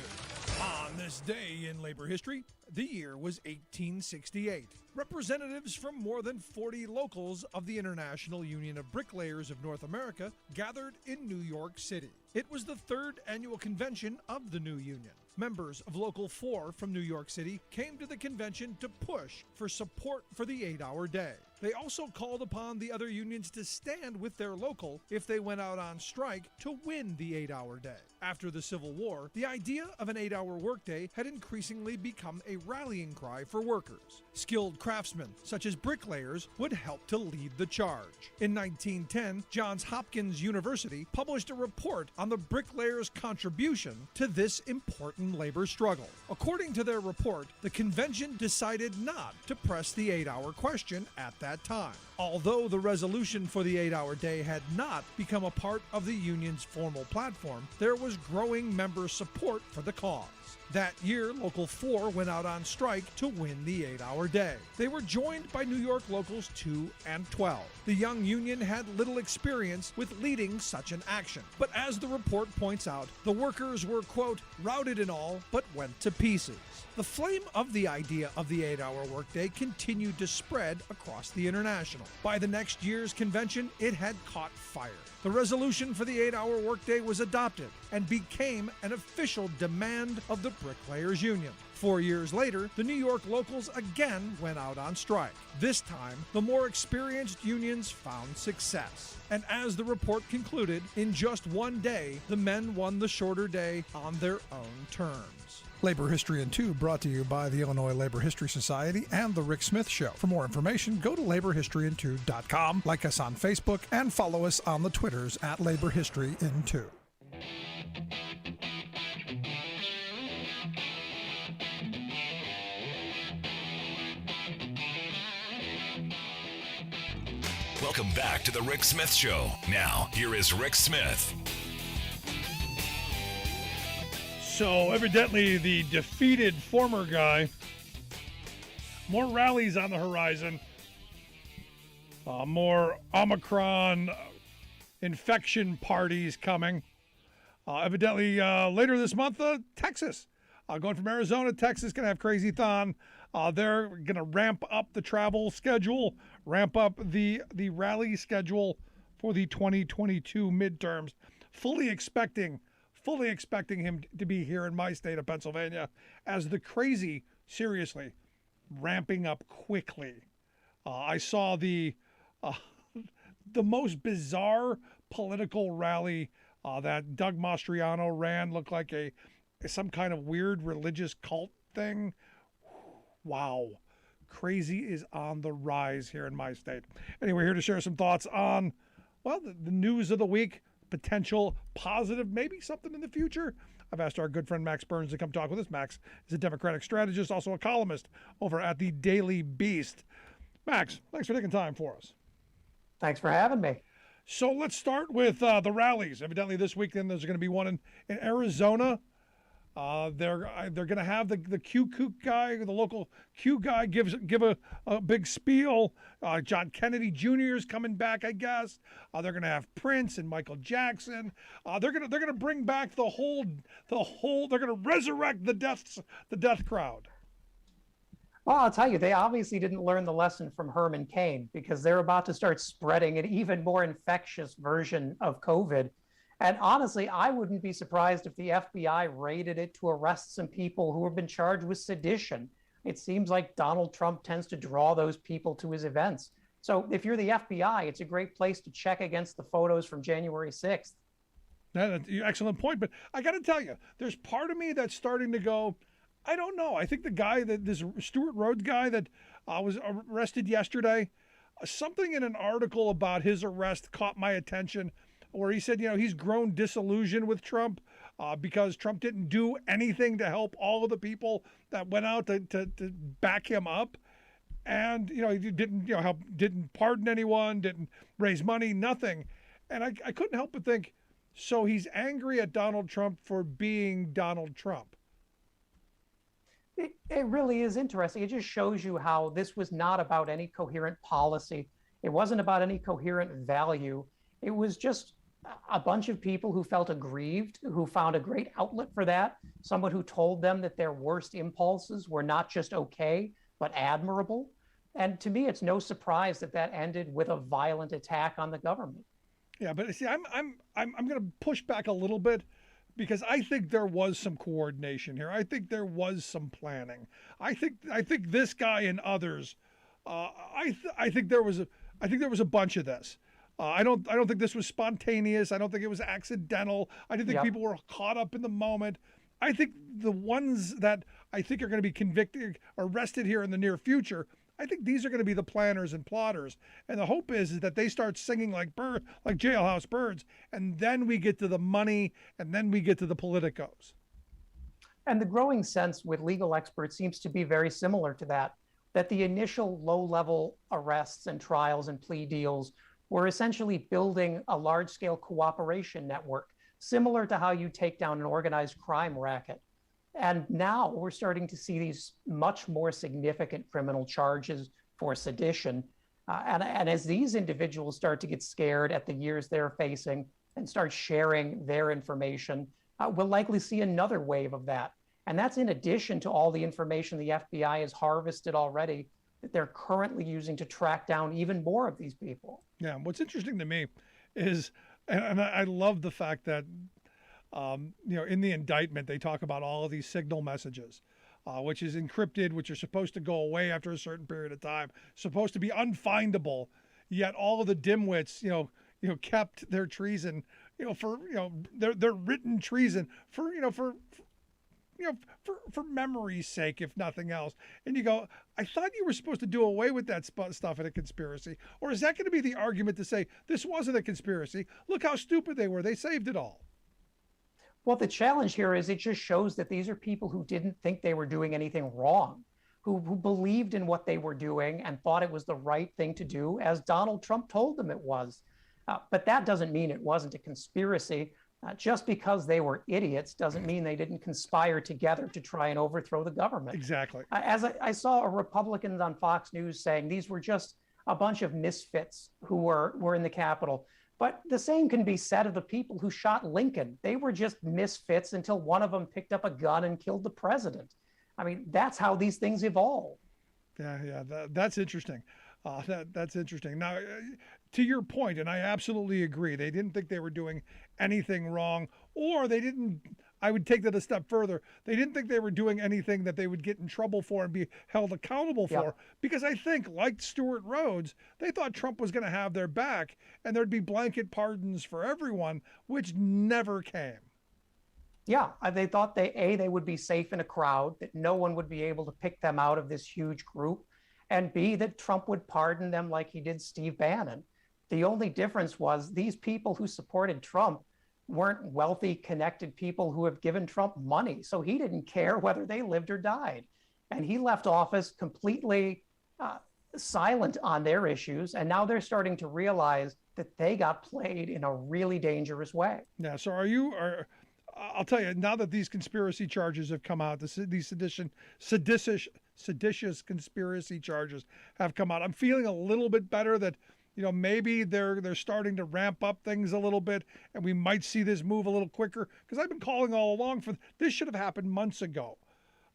On this day in labor history, the year was 1868. Representatives from more than 40 locals of the International Union of Bricklayers of North America gathered in New York City. It was the third annual convention of the new union. Members of Local 4 from New York City came to the convention to push for support for the 8-hour day. They also called upon the other unions to stand with their local if they went out on strike to win the 8-hour day. After the Civil War, the idea of an 8-hour workday had increasingly become a rallying cry for workers. Skilled craftsmen, such as bricklayers, would help to lead the charge. In 1910, Johns Hopkins University published a report on the bricklayers' contribution to this important labor struggle. According to their report, the convention decided not to press the 8-hour question at that time. Although the resolution for the 8-hour day had not become a part of the union's formal platform, there was growing member support for the cause. That year, Local 4 went out on strike to win the 8-hour day. They were joined by New York Locals 2 and 12. The young union had little experience with leading such an action. But as the report points out, the workers were, quote, routed in all, but went to pieces. The flame of the idea of the 8-hour workday continued to spread across the International. By the next year's convention, it had caught fire. The resolution for the 8-hour workday was adopted and became an official demand of the Bricklayers Union. 4 years later, the New York Locals again went out on strike. This time, the more experienced unions found success. And as the report concluded, in just one day, the men won the shorter day on their own terms. Labor History in 2 brought to you by the Illinois Labor History Society and The Rick Smith Show. For more information, go to laborhistoryin2.com, like us on Facebook, and follow us on the Twitters at Labor History in 2. Welcome back to the Rick Smith Show. Now, here is Rick Smith. So evidently the defeated former guy, more rallies on the horizon, more Omicron infection parties coming. Evidently later this month, Texas, going from Arizona to Texas, going to have Crazy Thon. They're going to ramp up the travel schedule, ramp up the rally schedule for the 2022 midterms, fully expecting him to be here in my state of Pennsylvania as the crazy, seriously, ramping up quickly. I saw the most bizarre political rally that Doug Mastriano ran. Looked like some kind of weird religious cult thing. Wow. Crazy is on the rise here in my state. Anyway, here to share some thoughts on, well, the news of the week, potential positive, maybe something in the future. I've asked our good friend Max Burns to come talk with us. Max is a Democratic strategist, also a columnist over at the Daily Beast. Max, thanks for taking time for us. Thanks for having me. So let's start with the rallies. Evidently this weekend there's going to be one in Arizona. They're going to have the Q guy, the local Q guy, give a big spiel. John Kennedy Jr. is coming back, I guess. They're going to have Prince and Michael Jackson. They're going to bring back the whole. They're going to resurrect the death crowd. Well, I'll tell you, they obviously didn't learn the lesson from Herman Cain, because they're about to start spreading an even more infectious version of COVID. And honestly, I wouldn't be surprised if the FBI raided it to arrest some people who have been charged with sedition. It seems like Donald Trump tends to draw those people to his events. So if you're the FBI, it's a great place to check against the photos from January 6th. That's an excellent point. But I got to tell you, there's part of me that's starting to go, I don't know. I think the guy, this Stuart Rhodes guy that was arrested yesterday, something in an article about his arrest caught my attention, where he said, he's grown disillusioned with Trump because Trump didn't do anything to help all of the people that went out to back him up. And, he didn't pardon anyone, didn't raise money, nothing. And I couldn't help but think, so he's angry at Donald Trump for being Donald Trump. It really is interesting. It just shows you how this was not about any coherent policy. It wasn't about any coherent value. It was just a bunch of people who felt aggrieved, who found a great outlet for that, someone who told them that their worst impulses were not just okay, but admirable. And to me, it's no surprise that ended with a violent attack on the government. Yeah, but see, I'm going to push back a little bit, because I think there was some coordination here. I think there was some planning. I think this guy and others. I think there was a bunch of this. I don't think this was spontaneous. I don't think it was accidental. I didn't think people were caught up in the moment. I think the ones that I think are going to be convicted, arrested here in the near future, I think these are going to be the planners and plotters. And the hope is that they start singing like jailhouse birds, and then we get to the money, and then we get to the politicos. And the growing sense with legal experts seems to be very similar to that the initial low-level arrests and trials and plea deals were essentially building a large-scale cooperation network, similar to how you take down an organized crime racket. And now we're starting to see these much more significant criminal charges for sedition. And as these individuals start to get scared at the years they're facing and start sharing their information, we'll likely see another wave of that. And that's in addition to all the information the FBI has harvested already that they're currently using to track down even more of these people. Yeah, what's interesting to me is, and I love the fact that, in the indictment, they talk about all of these signal messages, which is encrypted, which are supposed to go away after a certain period of time, supposed to be unfindable, yet all of the dimwits, kept their treason, for, their written treason for memory's sake, if nothing else. And you go, I thought you were supposed to do away with that stuff in a conspiracy. Or is that going to be the argument to say this wasn't a conspiracy? Look how stupid they were. They saved it all. Well, the challenge here is it just shows that these are people who didn't think they were doing anything wrong, who believed in what they were doing and thought it was the right thing to do, as Donald Trump told them it was. But that doesn't mean it wasn't a conspiracy. Just because they were idiots doesn't mean they didn't conspire together to try and overthrow the government. Exactly. As I saw a Republican on Fox News saying these were just a bunch of misfits who were in the Capitol. But the same can be said of the people who shot Lincoln. They were just misfits until one of them picked up a gun and killed the president. I mean, that's how these things evolve. Yeah, that's interesting. That's interesting. Now, to your point, and I absolutely agree, they didn't think they were doing anything wrong, or they didn't, I would take that a step further, they didn't think they were doing anything that they would get in trouble for and be held accountable for, because I think, like Stuart Rhodes, they thought Trump was going to have their back and there'd be blanket pardons for everyone, which never came. Yeah, they thought they would be safe in a crowd, that no one would be able to pick them out of this huge group, and B, that Trump would pardon them like he did Steve Bannon. The only difference was these people who supported Trump weren't wealthy, connected people who have given Trump money. So he didn't care whether they lived or died. And he left office completely silent on their issues. And now they're starting to realize that they got played in a really dangerous way. Yeah, so I'll tell you, now that these conspiracy charges have come out, these seditious conspiracy charges have come out, I'm feeling a little bit better that, maybe they're starting to ramp up things a little bit, and we might see this move a little quicker, because I've been calling all along for this should have happened months ago.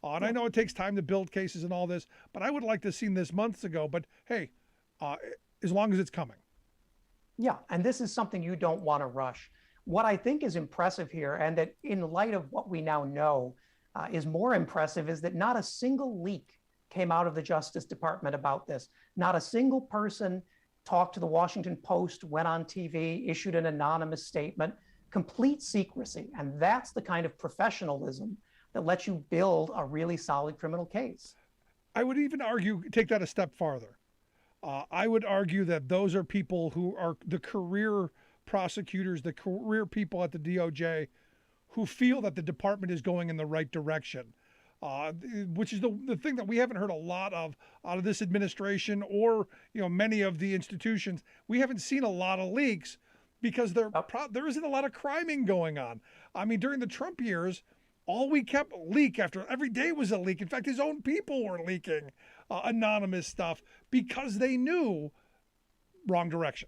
And I know it takes time to build cases and all this, but I would like to have seen this months ago. But hey, as long as it's coming. Yeah, and this is something you don't want to rush. What I think is impressive here, and that in light of what we now know is more impressive, is that not a single leak came out of the Justice Department about this. Not a single person talked to the Washington Post, went on TV, issued an anonymous statement, complete secrecy. And that's the kind of professionalism that lets you build a really solid criminal case. I would even argue, take that a step farther. I would argue that those are people who are the career prosecutors, the career people at the DOJ who feel that the department is going in the right direction, which is the thing that we haven't heard a lot of out of this administration or many of the institutions. We haven't seen a lot of leaks because there isn't a lot of criming going on. I mean, during the Trump years, all we kept leak after every day was a leak. In fact, his own people were leaking anonymous stuff because they knew wrong direction.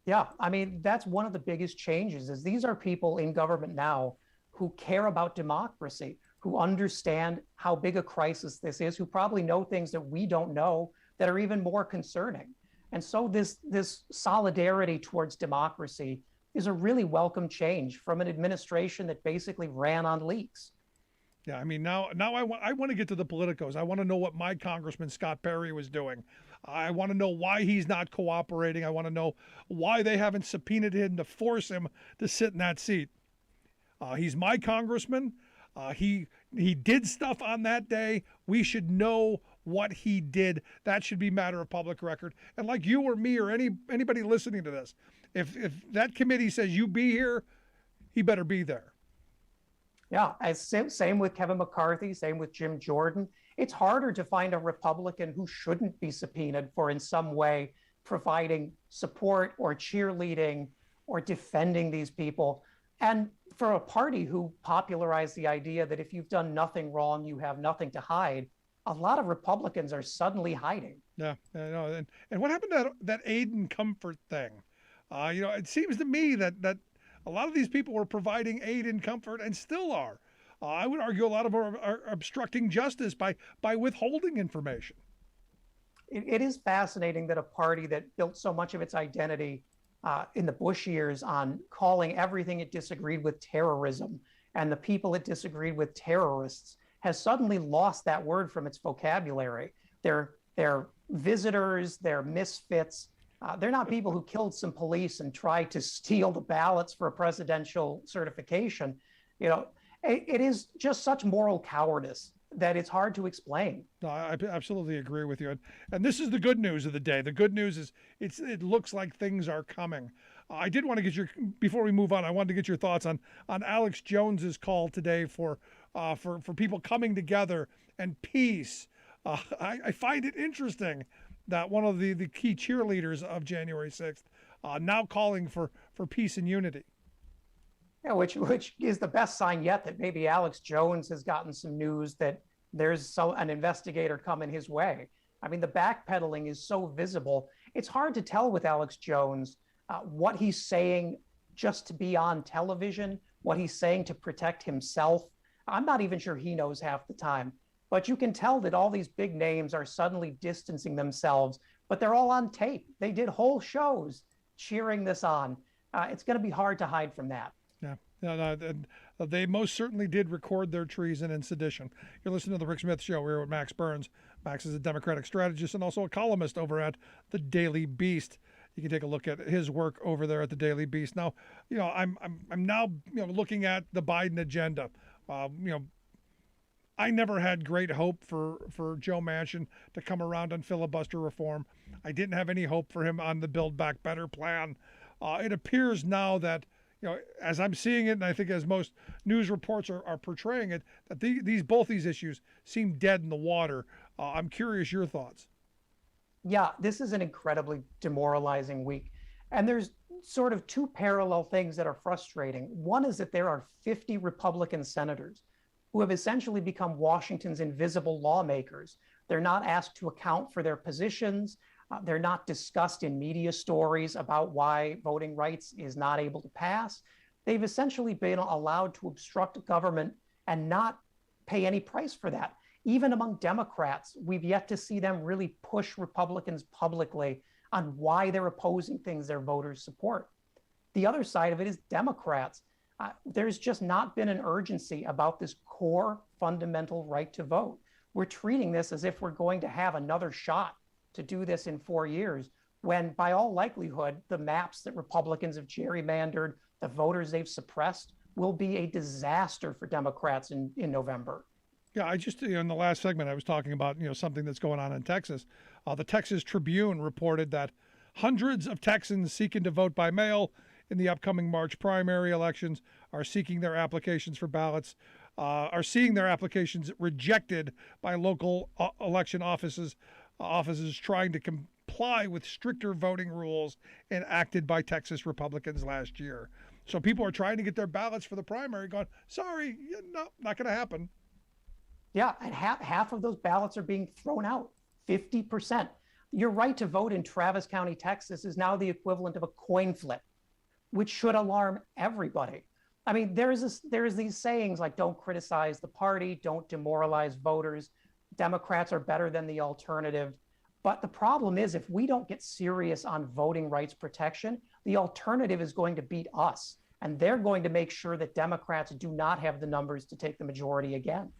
Yeah, I mean, that's one of the biggest changes is these are people in government now who care about democracy, who understand how big a crisis this is, who probably know things that we don't know that are even more concerning. And so this solidarity towards democracy is a really welcome change from an administration that basically ran on leaks. Yeah, I mean, now I want to get to the politicos. I want to know what my Congressman Scott Perry was doing. I want to know why he's not cooperating. I want to know why they haven't subpoenaed him to force him to sit in that seat. He's my congressman. He did stuff on that day. We should know what he did. That should be matter of public record. And like you or me or anybody listening to this, if that committee says you be here, he better be there. Yeah, same with Kevin McCarthy, same with Jim Jordan. It's harder to find a Republican who shouldn't be subpoenaed for in some way providing support or cheerleading or defending these people. And for a party who popularized the idea that if you've done nothing wrong, you have nothing to hide, a lot of Republicans are suddenly hiding. Yeah, I know. And what happened to that aid and comfort thing? It seems to me that a lot of these people were providing aid and comfort and still are. I would argue a lot of them are obstructing justice by withholding information. It is fascinating that a party that built so much of its identity in the Bush years on calling everything it disagreed with terrorism and the people it disagreed with terrorists has suddenly lost that word from its vocabulary. They're visitors, they're misfits. They're not people who killed some police and tried to steal the ballots for a presidential certification. It is just such moral cowardice that it's hard to explain. No, I absolutely agree with you. And this is the good news of the day. The good news is it looks like things are coming. I did want to get before we move on, I wanted to get your thoughts on Alex Jones's call today for people coming together and peace. I find it interesting that one of the key cheerleaders of January 6th now calling for peace and unity. Yeah, which is the best sign yet that maybe Alex Jones has gotten some news that there's an investigator coming his way. I mean, the backpedaling is so visible. It's hard to tell with Alex Jones what he's saying just to be on television, what he's saying to protect himself. I'm not even sure he knows half the time. But you can tell that all these big names are suddenly distancing themselves, but they're all on tape. They did whole shows cheering this on. It's going to be hard to hide from that. Yeah, no, they most certainly did record their treason and sedition. You're listening to the Rick Smith Show. We're here with Max Burns. Max is a Democratic strategist and also a columnist over at the Daily Beast. You can take a look at his work over there at the Daily Beast. Now, I'm now looking at the Biden agenda. I never had great hope for Joe Manchin to come around on filibuster reform. I didn't have any hope for him on the Build Back Better plan. It appears now that, as I'm seeing it, and I think as most news reports are portraying it, that both these issues seem dead in the water. I'm curious your thoughts. Yeah, this is an incredibly demoralizing week. And there's sort of two parallel things that are frustrating. One is that there are 50 Republican senators who have essentially become Washington's invisible lawmakers. They're not asked to account for their positions. They're not discussed in media stories about why voting rights is not able to pass. They've essentially been allowed to obstruct government and not pay any price for that. Even among Democrats, we've yet to see them really push Republicans publicly on why they're opposing things their voters support. The other side of it is Democrats. There's just not been an urgency about this core fundamental right to vote. We're treating this as if we're going to have another shot to do this in 4 years, when by all likelihood, the maps that Republicans have gerrymandered, the voters they've suppressed, will be a disaster for Democrats in November. Yeah, I just, in the last segment, I was talking about, something that's going on in Texas. The Texas Tribune reported that hundreds of Texans seeking to vote by mail in the upcoming March primary elections are seeking their applications for ballots, are seeing their applications rejected by local election offices trying to comply with stricter voting rules enacted by Texas Republicans last year. So people are trying to get their ballots for the primary going, sorry, no, not going to happen. Yeah, and half of those ballots are being thrown out, 50%. Your right to vote in Travis County, Texas is now the equivalent of a coin flip, which should alarm everybody. I mean, there's these sayings like, don't criticize the party, don't demoralize voters, Democrats are better than the alternative. But the problem is, if we don't get serious on voting rights protection, the alternative is going to beat us. And they're going to make sure that Democrats do not have the numbers to take the majority again.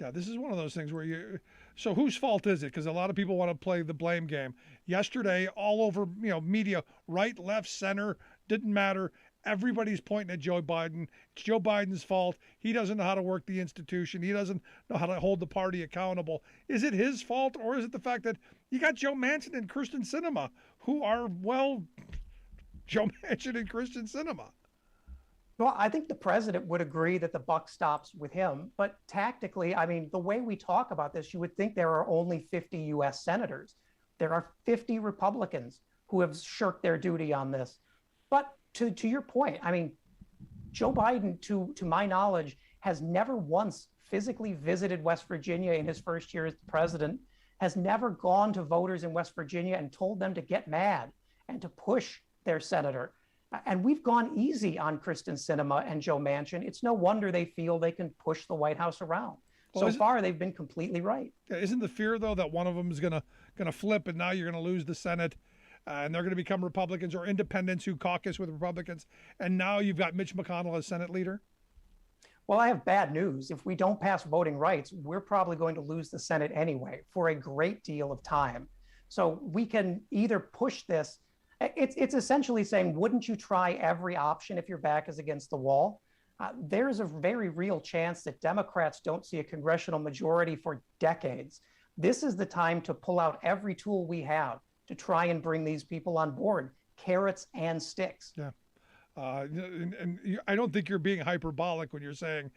Yeah, this is one of those things where so whose fault is it? Because a lot of people want to play the blame game. Yesterday, all over, media, right, left, center, didn't matter. Everybody's pointing at Joe Biden. It's Joe Biden's fault. He doesn't know how to work the institution. He doesn't know how to hold the party accountable. Is it his fault, or is it the fact that you got Joe Manchin and Kyrsten Sinema, who are, Joe Manchin and Kyrsten Sinema? Well, I think the president would agree that the buck stops with him. But tactically, I mean, the way we talk about this, you would think there are only 50 U.S. senators. There are 50 Republicans who have shirked their duty on this. But to your point, I mean, Joe Biden, to my knowledge, has never once physically visited West Virginia in his first year as president, has never gone to voters in West Virginia and told them to get mad and to push their senator. And we've gone easy on Kristen Sinema and Joe Manchin. It's no wonder they feel they can push the White House around. So far, they've been completely right. Isn't the fear, though, that one of them is gonna flip, and now you're gonna lose the Senate, and they're gonna become Republicans or independents who caucus with Republicans, and now you've got Mitch McConnell as Senate leader? Well, I have bad news. If we don't pass voting rights, we're probably going to lose the Senate anyway for a great deal of time. So we can either push this. It's essentially saying, wouldn't you try every option if your back is against the wall? There's a very real chance that Democrats don't see a congressional majority for decades. This is the time to pull out every tool we have to try and bring these people on board, carrots and sticks. Yeah. And I don't think you're being hyperbolic when you're saying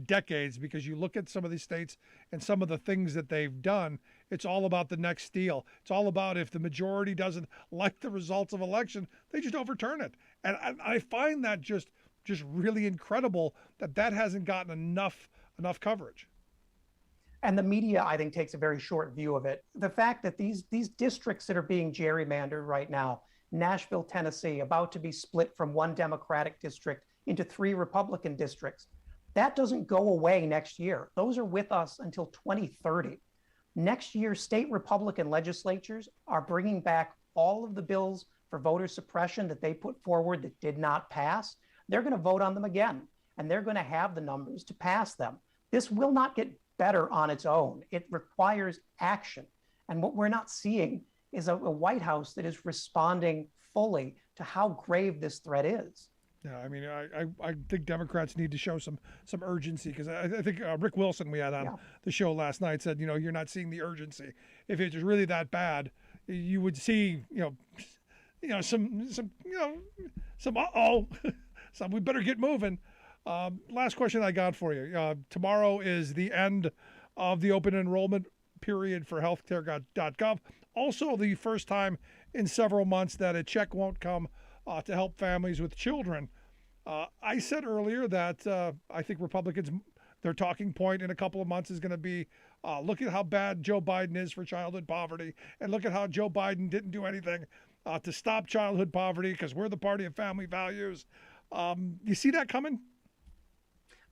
decades, because you look at some of these states and some of the things that they've done. It's all about the next deal. It's all about, if the majority doesn't like the results of election, they just overturn it. And I find that just really incredible that hasn't gotten enough coverage. And the media, I think, takes a very short view of it. The fact that these districts that are being gerrymandered right now, Nashville, Tennessee, about to be split from one Democratic district into 3 Republican districts, that doesn't go away next year. Those are with us until 2030. Next year, state Republican legislatures are bringing back all of the bills for voter suppression that they put forward that did not pass. They're going to vote on them again, and they're going to have the numbers to pass them. This will not get better on its own. It requires action. And what we're not seeing is a White House that is responding fully to how grave this threat is. Yeah, I mean, I think Democrats need to show some urgency, because I think Rick Wilson, we had on the show last night, said, you're not seeing the urgency. If it was really that bad, you would see, some so we better get moving. Last question I got for you. Tomorrow is the end of the open enrollment period for healthcare.gov. Also, the first time in several months that a check won't come to help families with children. I said earlier that I think Republicans, their talking point in a couple of months is going to be, look at how bad Joe Biden is for childhood poverty, and look at how Joe Biden didn't do anything to stop childhood poverty because we're the party of family values. You see that coming?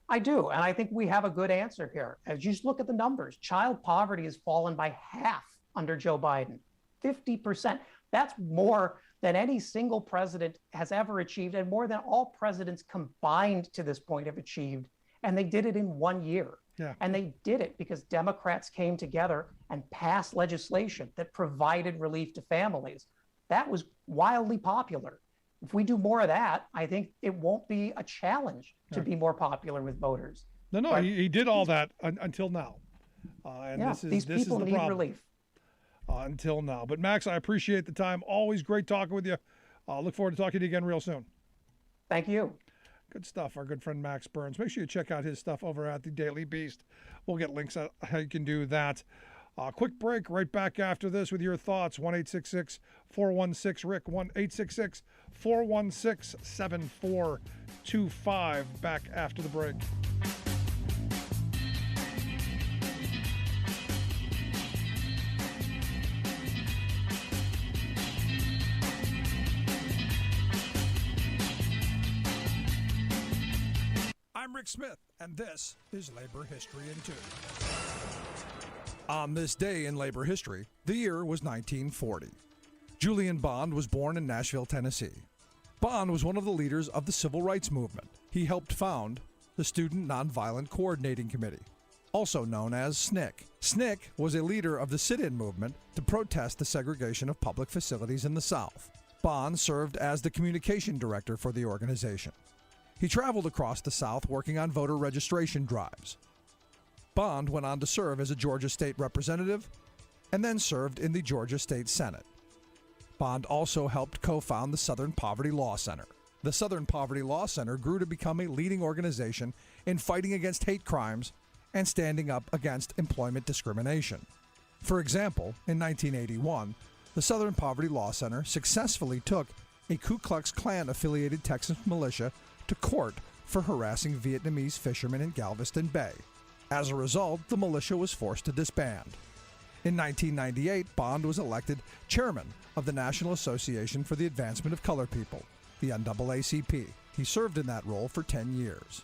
I do, and I think we have a good answer here. As you just look at the numbers, child poverty has fallen by half under Joe Biden, 50%. That's more than any single president has ever achieved, and more than all presidents combined to this point have achieved. And they did it in 1 year. Yeah. And they did it because Democrats came together and passed legislation that provided relief to families. That was wildly popular. If we do more of that, I think it won't be a challenge to be more popular with voters. No, he did all that until now. And these people need relief. Until now. But Max, I appreciate the time. Always great talking with you. Look forward to talking to you again real soon. Thank you. Good stuff, our good friend Max Burns. Make sure you check out his stuff over at the Daily Beast. We'll get links on how you can do that. Quick break, right back after this with your thoughts. 1-866-416-RICK, 1-866-416-7425. Back after the break. I'm Rick Smith, and this is Labor History in 2. On this day in labor history, the year was 1940. Julian Bond was born in Nashville, Tennessee. Bond was one of the leaders of the Civil Rights Movement. He helped found the Student Nonviolent Coordinating Committee, also known as SNCC. SNCC was a leader of the sit-in movement to protest the segregation of public facilities in the South. Bond served as the communication director for the organization. He traveled across the South working on voter registration drives. Bond went on to serve as a Georgia State Representative and then served in the Georgia State Senate. Bond also helped co-found the Southern Poverty Law Center. The Southern Poverty Law Center grew to become a leading organization in fighting against hate crimes and standing up against employment discrimination. For example, in 1981, the Southern Poverty Law Center successfully took a Ku Klux Klan-affiliated Texas militia to court for harassing Vietnamese fishermen in Galveston Bay. As a result, the militia was forced to disband. In 1998, Bond was elected chairman of the National Association for the Advancement of Colored People, the NAACP. He served in that role for 10 years.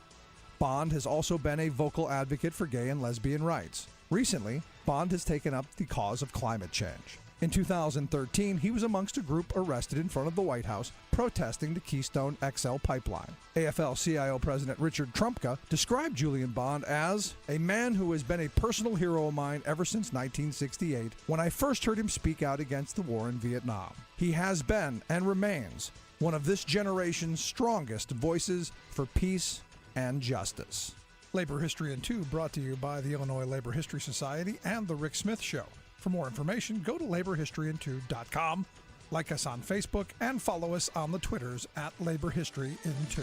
Bond has also been a vocal advocate for gay and lesbian rights. Recently, Bond has taken up the cause of climate change. In 2013, he was amongst a group arrested in front of the White House protesting the Keystone XL pipeline. AFL-CIO President Richard Trumka described Julian Bond as a man who has been a personal hero of mine ever since 1968, when I first heard him speak out against the war in Vietnam. He has been and remains one of this generation's strongest voices for peace and justice. Labor History in 2 brought to you by the Illinois Labor History Society and The Rick Smith Show. For more information, go to laborhistoryin2.com, like us on Facebook, and follow us on the Twitters at Labor History in 2.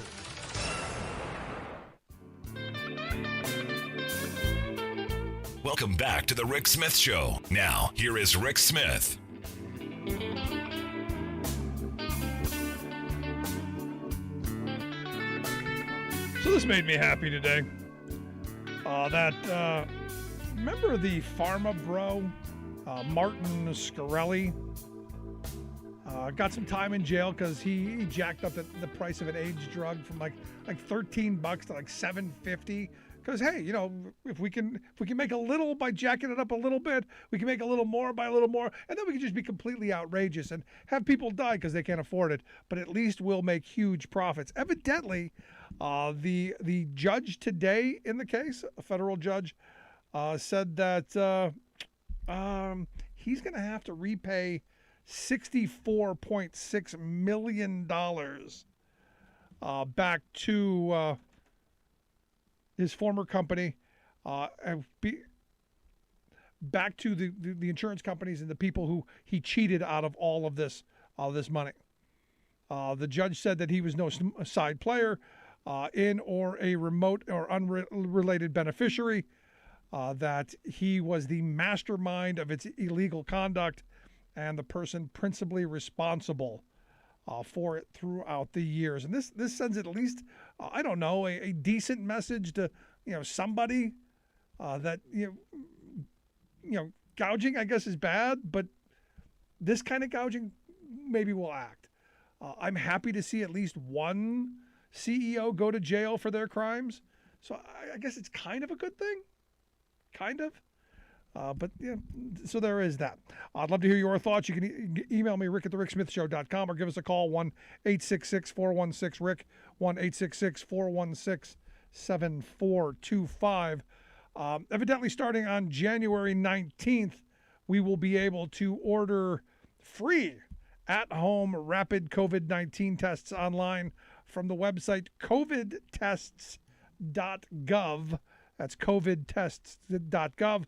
Welcome back to the Rick Smith Show. Now, here is Rick Smith. So this made me happy today. Remember the pharma bro, Martin Scarelli? Got some time in jail because he jacked up the price of an AIDS drug from like $13 to like $7.50. Because hey, you know, if we can make a little by jacking it up a little bit, we can make a little more by a little more, and then we can just be completely outrageous and have people die because they can't afford it. But at least we'll make huge profits. Evidently, the judge today in the case, a federal judge, said that he's going to have to repay $64.6 million back to his former company, back to the insurance companies and the people who he cheated out of all of this money. The judge said that he was no side player in or a remote or unrelated beneficiary, that he was the mastermind of its illegal conduct and the person principally responsible for it throughout the years. And this sends at least, I don't know, a decent message to, you know, somebody that, you know, gouging, I guess, is bad, but this kind of gouging maybe will act. I'm happy to see at least one CEO go to jail for their crimes. So I guess it's kind of a good thing. Kind of. But yeah, so there is that. I'd love to hear your thoughts. You can email me, rick@thericksmithshow.com, or give us a call, 1-866-416-RICK, 1-866-416-7425. Evidently, starting on January 19th, we will be able to order free at-home rapid COVID-19 tests online from the website covidtests.gov. That's covidtests.gov.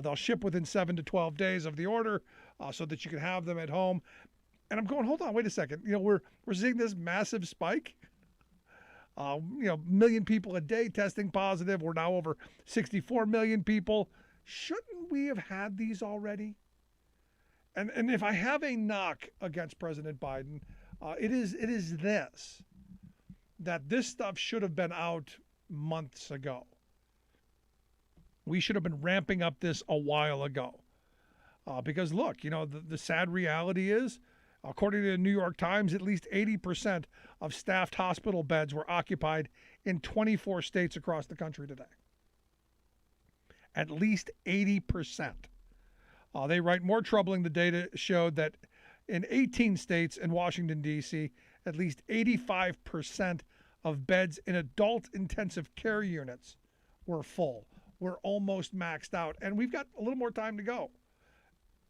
They'll ship within 7 to 12 days of the order, so that you can have them at home. And I'm going, hold on, wait a second. You know, we're seeing this massive spike. Million people a day testing positive. We're now over 64 million people. Shouldn't we have had these already? And if I have a knock against President Biden, it is this, that this stuff should have been out months ago. We should have been ramping up this a while ago. Because look, you know, the sad reality is, according to the New York Times, at least 80% of staffed hospital beds were occupied in 24 states across the country today. At least 80%. They write, more troubling, the data showed that in 18 states and Washington, D.C., at least 85% of beds in adult intensive care units were full. We're almost maxed out, and we've got a little more time to go.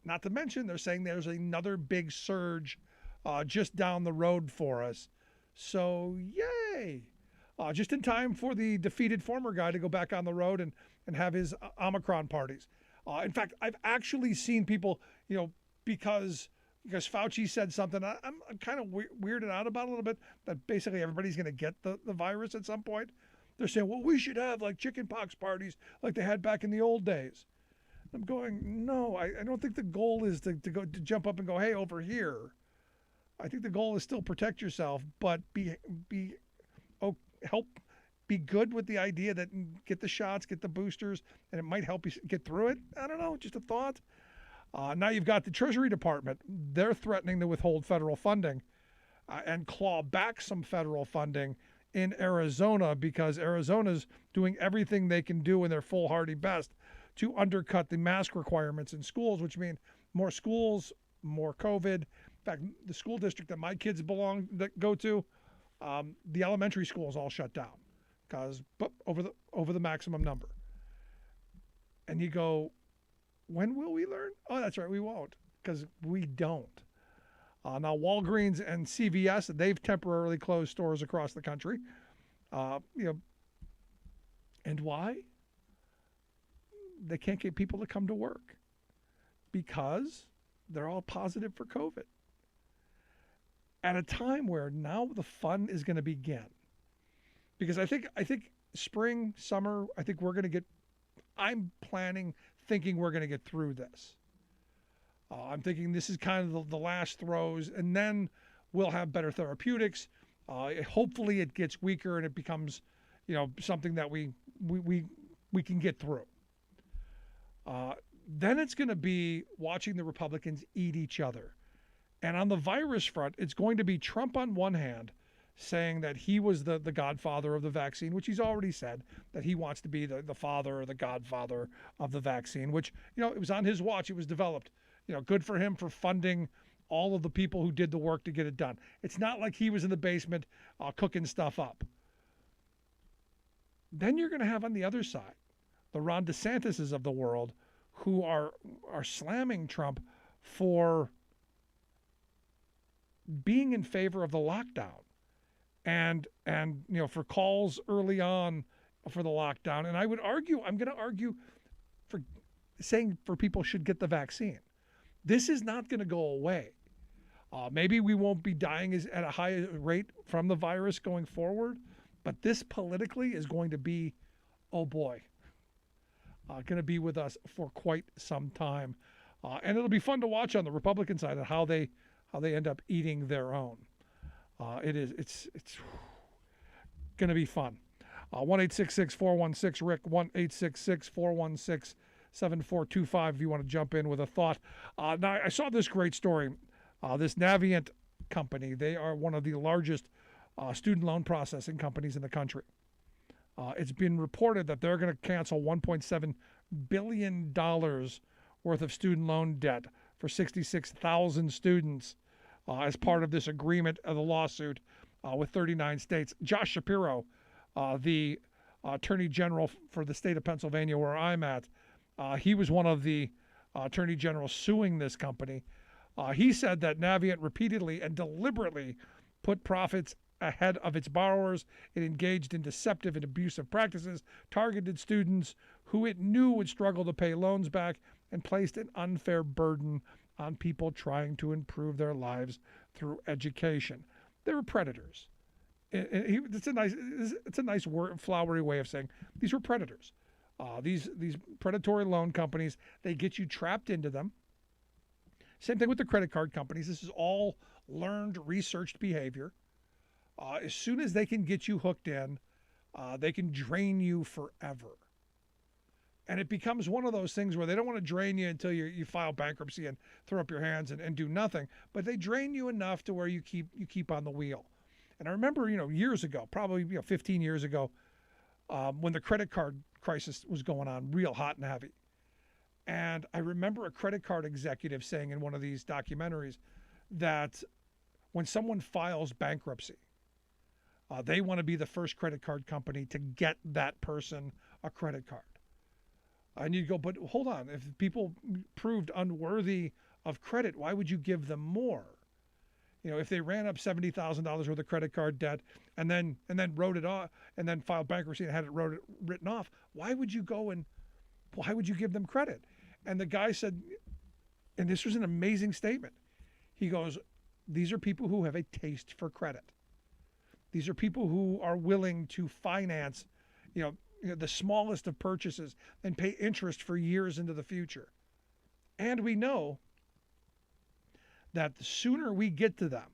Not to mention, they're saying there's another big surge just down the road for us. So, yay! Just in time for the defeated former guy to go back on the road and have his Omicron parties. In fact, I've actually seen people, you know, because Fauci said something I'm kind of weirded out about a little bit, that basically everybody's going to get the virus at some point. They're saying, well, we should have like chickenpox parties like they had back in the old days. I'm going, no, I don't think the goal is to jump up and go, hey, over here. I think the goal is still protect yourself, but help be good with the idea that get the shots, get the boosters, and it might help you get through it? I don't know, just a thought. Now you've got the Treasury Department. They're threatening to withhold federal funding and claw back some federal funding in Arizona because Arizona's doing everything they can do in their foolhardy best to undercut the mask requirements in schools, which mean more schools, more COVID. In fact, the school district that my kids go to, the elementary schools all shut down because over the maximum number. And you go, when will we learn? Oh, that's right, we won't, because we don't. Now, Walgreens and CVS, they've temporarily closed stores across the country. And why? They can't get people to come to work because they're all positive for COVID. At a time where now the fun is going to begin. Because I think spring, summer, I'm thinking we're going to get through this. I'm thinking this is kind of the last throws, and then we'll have better therapeutics. Hopefully it gets weaker and it becomes, something that we can get through. Then it's going to be watching the Republicans eat each other. And on the virus front, it's going to be Trump on one hand saying that he was the godfather of the vaccine, which he's already said, that he wants to be the father or the godfather of the vaccine, which, it was on his watch. It was developed. Good for him for funding all of the people who did the work to get it done. It's not like he was in the basement cooking stuff up. Then you're going to have on the other side the Ron DeSantis's of the world who are slamming Trump for being in favor of the lockdown and for calls early on for the lockdown. And I'm going to argue for saying for people should get the vaccine. This is not going to go away. Maybe we won't be dying at a high rate from the virus going forward, but this politically is going to be, oh boy, going to be with us for quite some time. And it'll be fun to watch on the Republican side of how they end up eating their own. It's going to be fun. 1-866-416-RICK, 1-866-416-7425 if you want to jump in with a thought. Now, I saw this great story. This Navient company, they are one of the largest student loan processing companies in the country. It's been reported that they're going to cancel $1.7 billion worth of student loan debt for 66,000 students as part of this agreement of the lawsuit with 39 states. Josh Shapiro, the Attorney General for the state of Pennsylvania, where I'm at, he was one of the Attorney Generals suing this company. He said that Navient repeatedly and deliberately put profits ahead of its borrowers. It engaged in deceptive and abusive practices, targeted students who it knew would struggle to pay loans back, and placed an unfair burden on people trying to improve their lives through education. They were predators. It's a nice word, flowery way of saying these were predators. These predatory loan companies, they get you trapped into them. Same thing with the credit card companies. This is all learned, researched behavior. As soon as they can get you hooked in, they can drain you forever. And it becomes one of those things where they don't want to drain you until you file bankruptcy and throw up your hands and do nothing. But they drain you enough to where you keep on the wheel. And I remember, years ago, probably 15 years ago, when the credit card crisis was going on real hot and heavy. And I remember a credit card executive saying in one of these documentaries that when someone files bankruptcy, they want to be the first credit card company to get that person a credit card. And you go, but hold on, if people proved unworthy of credit, why would you give them more? If they ran up $70,000 worth of credit card debt and then wrote it off and then filed bankruptcy and had it written off, why would you give them credit? And the guy said, and this was an amazing statement. He goes, these are people who have a taste for credit. These are people who are willing to finance, the smallest of purchases and pay interest for years into the future. And we know that the sooner we get to them,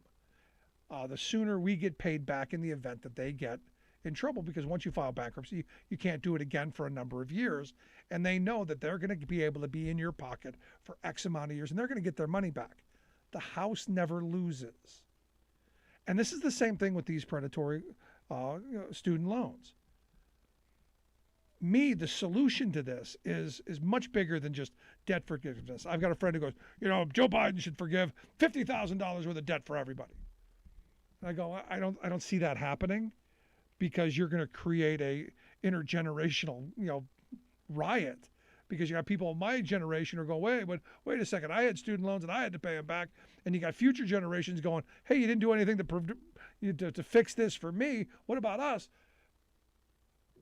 the sooner we get paid back in the event that they get in trouble because once you file bankruptcy, you can't do it again for a number of years. And they know that they're going to be able to be in your pocket for X amount of years and they're going to get their money back. The house never loses. And this is the same thing with these predatory student loans. The solution to this is much bigger than just debt forgiveness. I've got a friend who goes, Joe Biden should forgive $50,000 worth of debt for everybody. And I go, I don't see that happening because you're going to create a intergenerational, riot because you got people of my generation who go, wait a second, I had student loans and I had to pay them back. And you got future generations going, hey, you didn't do anything to fix this for me. What about us?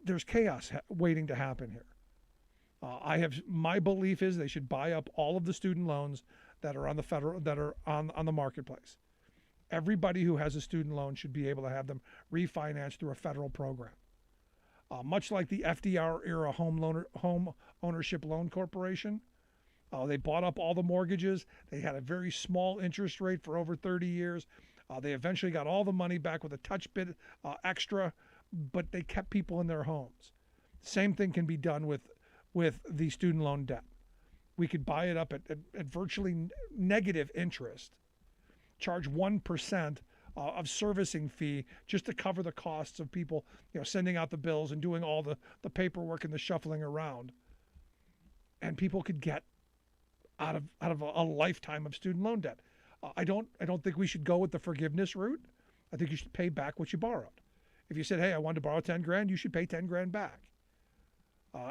There's chaos waiting to happen here. My belief is they should buy up all of the student loans that are on the marketplace. Everybody who has a student loan should be able to have them refinanced through a federal program. Much like the FDR era home ownership loan corporation, they bought up all the mortgages. They had a very small interest rate for over 30 years. They eventually got all the money back with a touch bit extra, but they kept people in their homes. Same thing can be done with the student loan debt. We could buy it up at virtually negative interest, charge 1% of servicing fee just to cover the costs of people, sending out the bills and doing all the paperwork and the shuffling around. And people could get out of a lifetime of student loan debt. I don't think we should go with the forgiveness route. I think you should pay back what you borrowed. If you said, hey, I wanted to borrow 10 grand, you should pay 10 grand back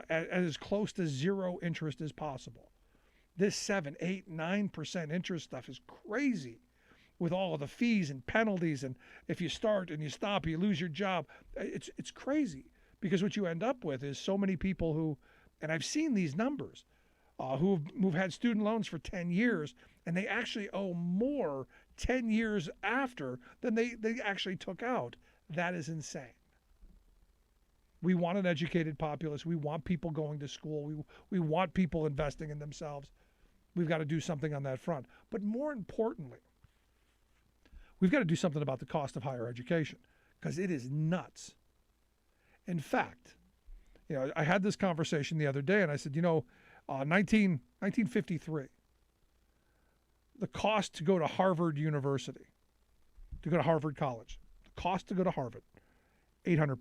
at as close to zero interest as possible. This 7, 8, 9% interest stuff is crazy with all of the fees and penalties. And if you start and you stop, you lose your job. It's crazy because what you end up with is so many people who, and I've seen these numbers, who've had student loans for 10 years and they actually owe more 10 years after than they actually took out. That is insane. We want an educated populace. We want people going to school. We want people investing in themselves. We've got to do something on that front. But more importantly, we've got to do something about the cost of higher education because it is nuts. In fact, I had this conversation the other day and I said, 1953, the cost to go to Harvard University, to go to Harvard College, the cost to go to Harvard, $800.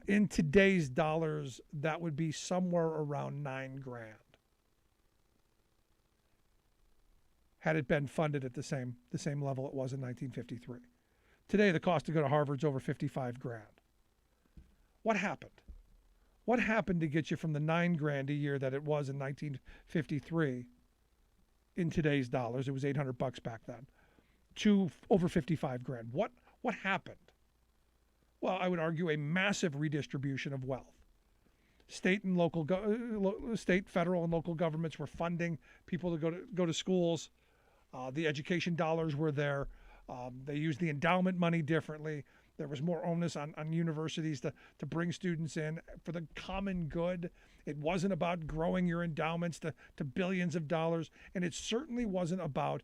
In today's dollars, that would be somewhere around $9 grand. Had it been funded at the same level it was in 1953. Today, the cost to go to Harvard's over 55 grand. What happened? What happened to get you from the $9 grand a year that it was in 1953 in today's dollars? It was $800 back then, to over 55 grand. What happened? Well, I would argue a massive redistribution of wealth. State, federal, and local governments were funding people to go to schools. The education dollars were there. They used the endowment money differently. There was more onus on universities to bring students in for the common good. It wasn't about growing your endowments to billions of dollars, and it certainly wasn't about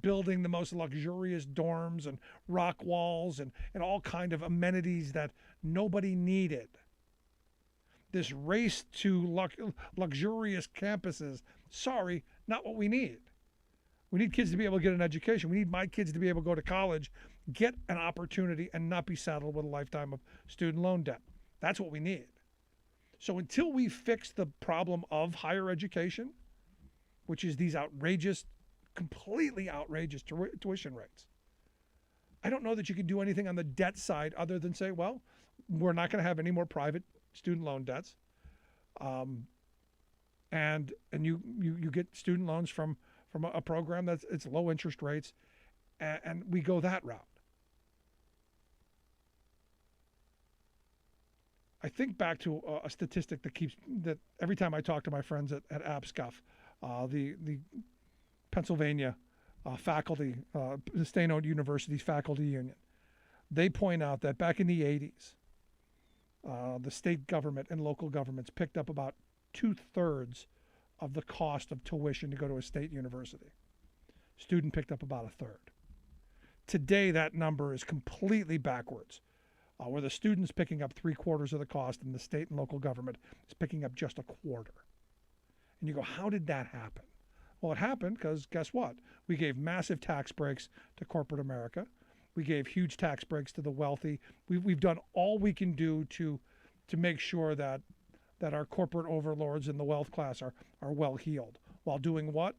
building the most luxurious dorms and rock walls and all kind of amenities that nobody needed. This race to luxurious campuses, sorry, not what we need. We need kids to be able to get an education. We need my kids to be able to go to college, get an opportunity, and not be saddled with a lifetime of student loan debt. That's what we need. So until we fix the problem of higher education, which is these completely outrageous tuition rates, I don't know that you can do anything on the debt side other than say, well, we're not going to have any more private student loan debts. And you get student loans from a program it's low interest rates, and we go that route. I think back to a statistic that every time I talk to my friends at APSCUF, the Pennsylvania faculty, the state-owned universities faculty union, they point out that back in the 80s, the state government and local governments picked up about 2/3 of the cost of tuition to go to a state university. Student picked up about 1/3. Today, that number is completely backwards. where the student's picking up 3/4 of the cost and the state and local government is picking up just 1/4. And you go, how did that happen? Well, it happened because guess what? We gave massive tax breaks to corporate America. We gave huge tax breaks to the wealthy. We've done all we can do to make sure that our corporate overlords in the wealth class are well heeled, while doing what?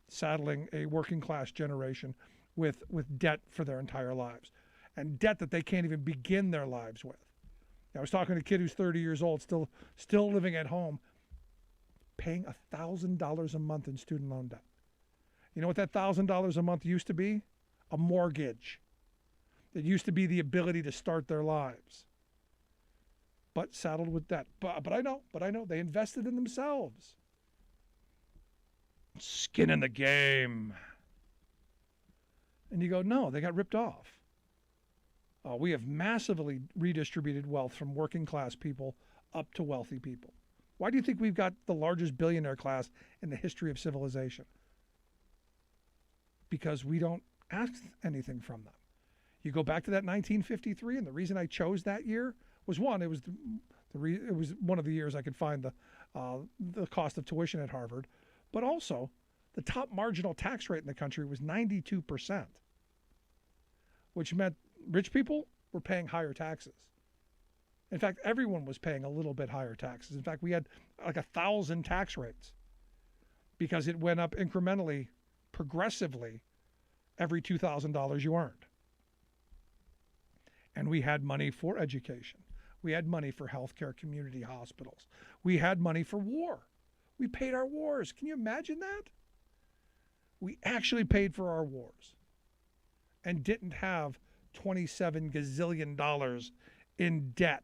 Saddling a working class generation with debt for their entire lives, and debt that they can't even begin their lives with. I was talking to a kid who's 30 years old, still living at home, paying $1,000 a month in student loan debt. You know what that $1,000 a month used to be? A mortgage. It used to be the ability to start their lives, but saddled with debt. But I know they invested in themselves. Skin in the game. And you go, no, they got ripped off. We have massively redistributed wealth from working class people up to wealthy people. Why do you think we've got the largest billionaire class in the history of civilization? Because we don't ask anything from them. You go back to that 1953, and the reason I chose that year was, one, it was it was one of the years I could find the cost of tuition at Harvard, but also the top marginal tax rate in the country was 92%, which meant rich people were paying higher taxes. In fact, everyone was paying a little bit higher taxes. In fact, we had like 1,000 tax rates because it went up incrementally, progressively, every $2,000 you earned. And we had money for education. We had money for healthcare, community hospitals. We had money for war. We paid our wars. Can you imagine that? We actually paid for our wars and didn't have $27 gazillion in debt.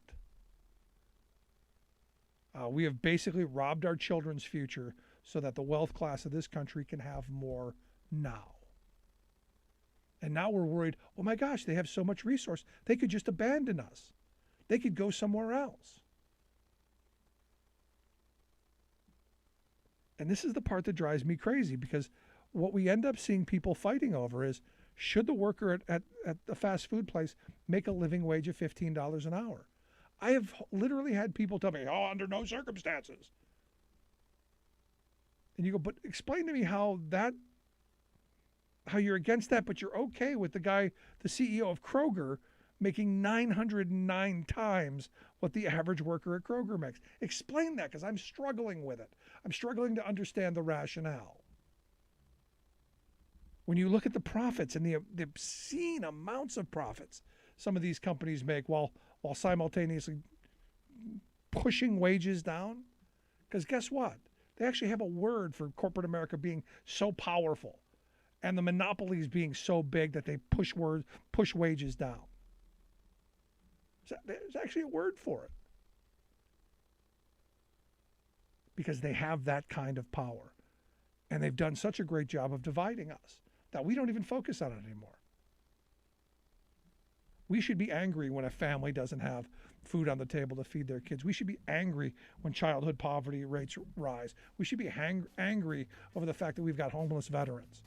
We have basically robbed our children's future so that the wealth class of this country can have more now. And now we're worried, oh my gosh, they have so much resource. They could just abandon us. They could go somewhere else. And this is the part that drives me crazy, because what we end up seeing people fighting over is, should the worker at the fast food place make a living wage of $15 an hour? I have literally had people tell me, oh, under no circumstances. And you go, but explain to me how you're against that, but you're okay with the guy, the CEO of Kroger, making 909 times what the average worker at Kroger makes. Explain that, because I'm struggling with it. I'm struggling to understand the rationale. When you look at the profits and the obscene amounts of profits some of these companies make while simultaneously pushing wages down, because guess what? They actually have a word for corporate America being so powerful and the monopolies being so big that they push wages down. There's actually a word for it, because they have that kind of power, and they've done such a great job of dividing us that we don't even focus on it anymore. We should be angry when a family doesn't have food on the table to feed their kids. We should be angry when childhood poverty rates rise. We should be angry over the fact that we've got homeless veterans.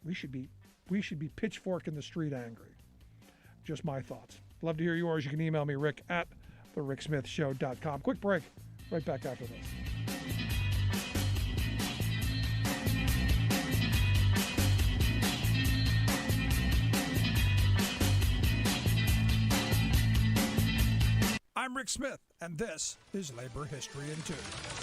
We should be pitchfork in the street angry. Just my thoughts. Love to hear yours. You can email me, rick@thericksmithshow.com. Quick break. Right back after this. I'm Rick Smith, and this is Labor History in 2.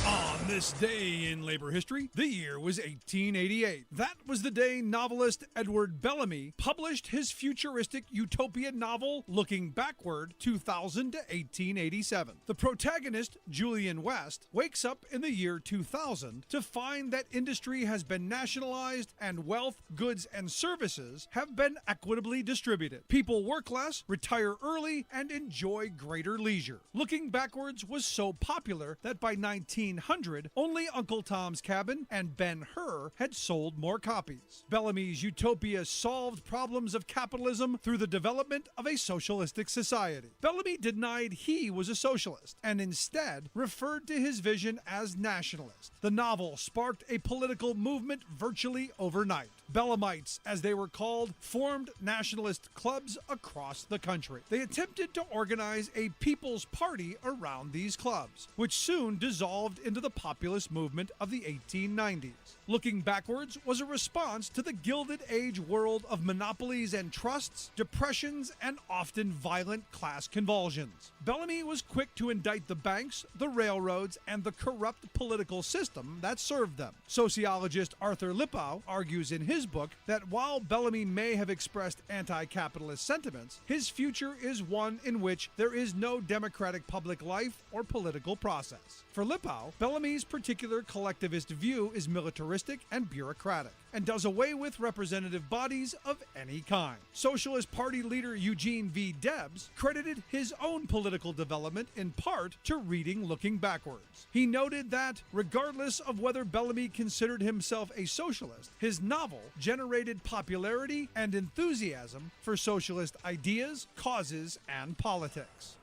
On this day in labor history, the year was 1888. That was the day novelist Edward Bellamy published his futuristic utopian novel, Looking Backward, 2000 to 1887. The protagonist, Julian West, wakes up in the year 2000 to find that industry has been nationalized and wealth, goods, and services have been equitably distributed. People work less, retire early, and enjoy greater leisure. Looking Backwards was so popular that by 19 1900, only Uncle Tom's Cabin and Ben-Hur had sold more copies. Bellamy's utopia solved problems of capitalism through the development of a socialistic society. Bellamy denied he was a socialist and instead referred to his vision as nationalist. The novel sparked a political movement virtually overnight. Bellamites, as they were called, formed nationalist clubs across the country. They attempted to organize a people's party around these clubs, which soon dissolved into the populist movement of the 1890s. Looking backwards was a response to the Gilded Age world of monopolies and trusts, depressions, and often violent class convulsions. Bellamy was quick to indict the banks, the railroads, and the corrupt political system that served them. Sociologist Arthur Lippow argues in his book that while Bellamy may have expressed anti-capitalist sentiments, his future is one in which there is no democratic public life or political process. For Lippow, Bellamy's particular collectivist view is militaristic and bureaucratic, and does away with representative bodies of any kind. Socialist Party leader Eugene V. Debs credited his own political development in part to reading Looking Backwards. He noted that, regardless of whether Bellamy considered himself a socialist, his novel generated popularity and enthusiasm for socialist ideas, causes, and politics.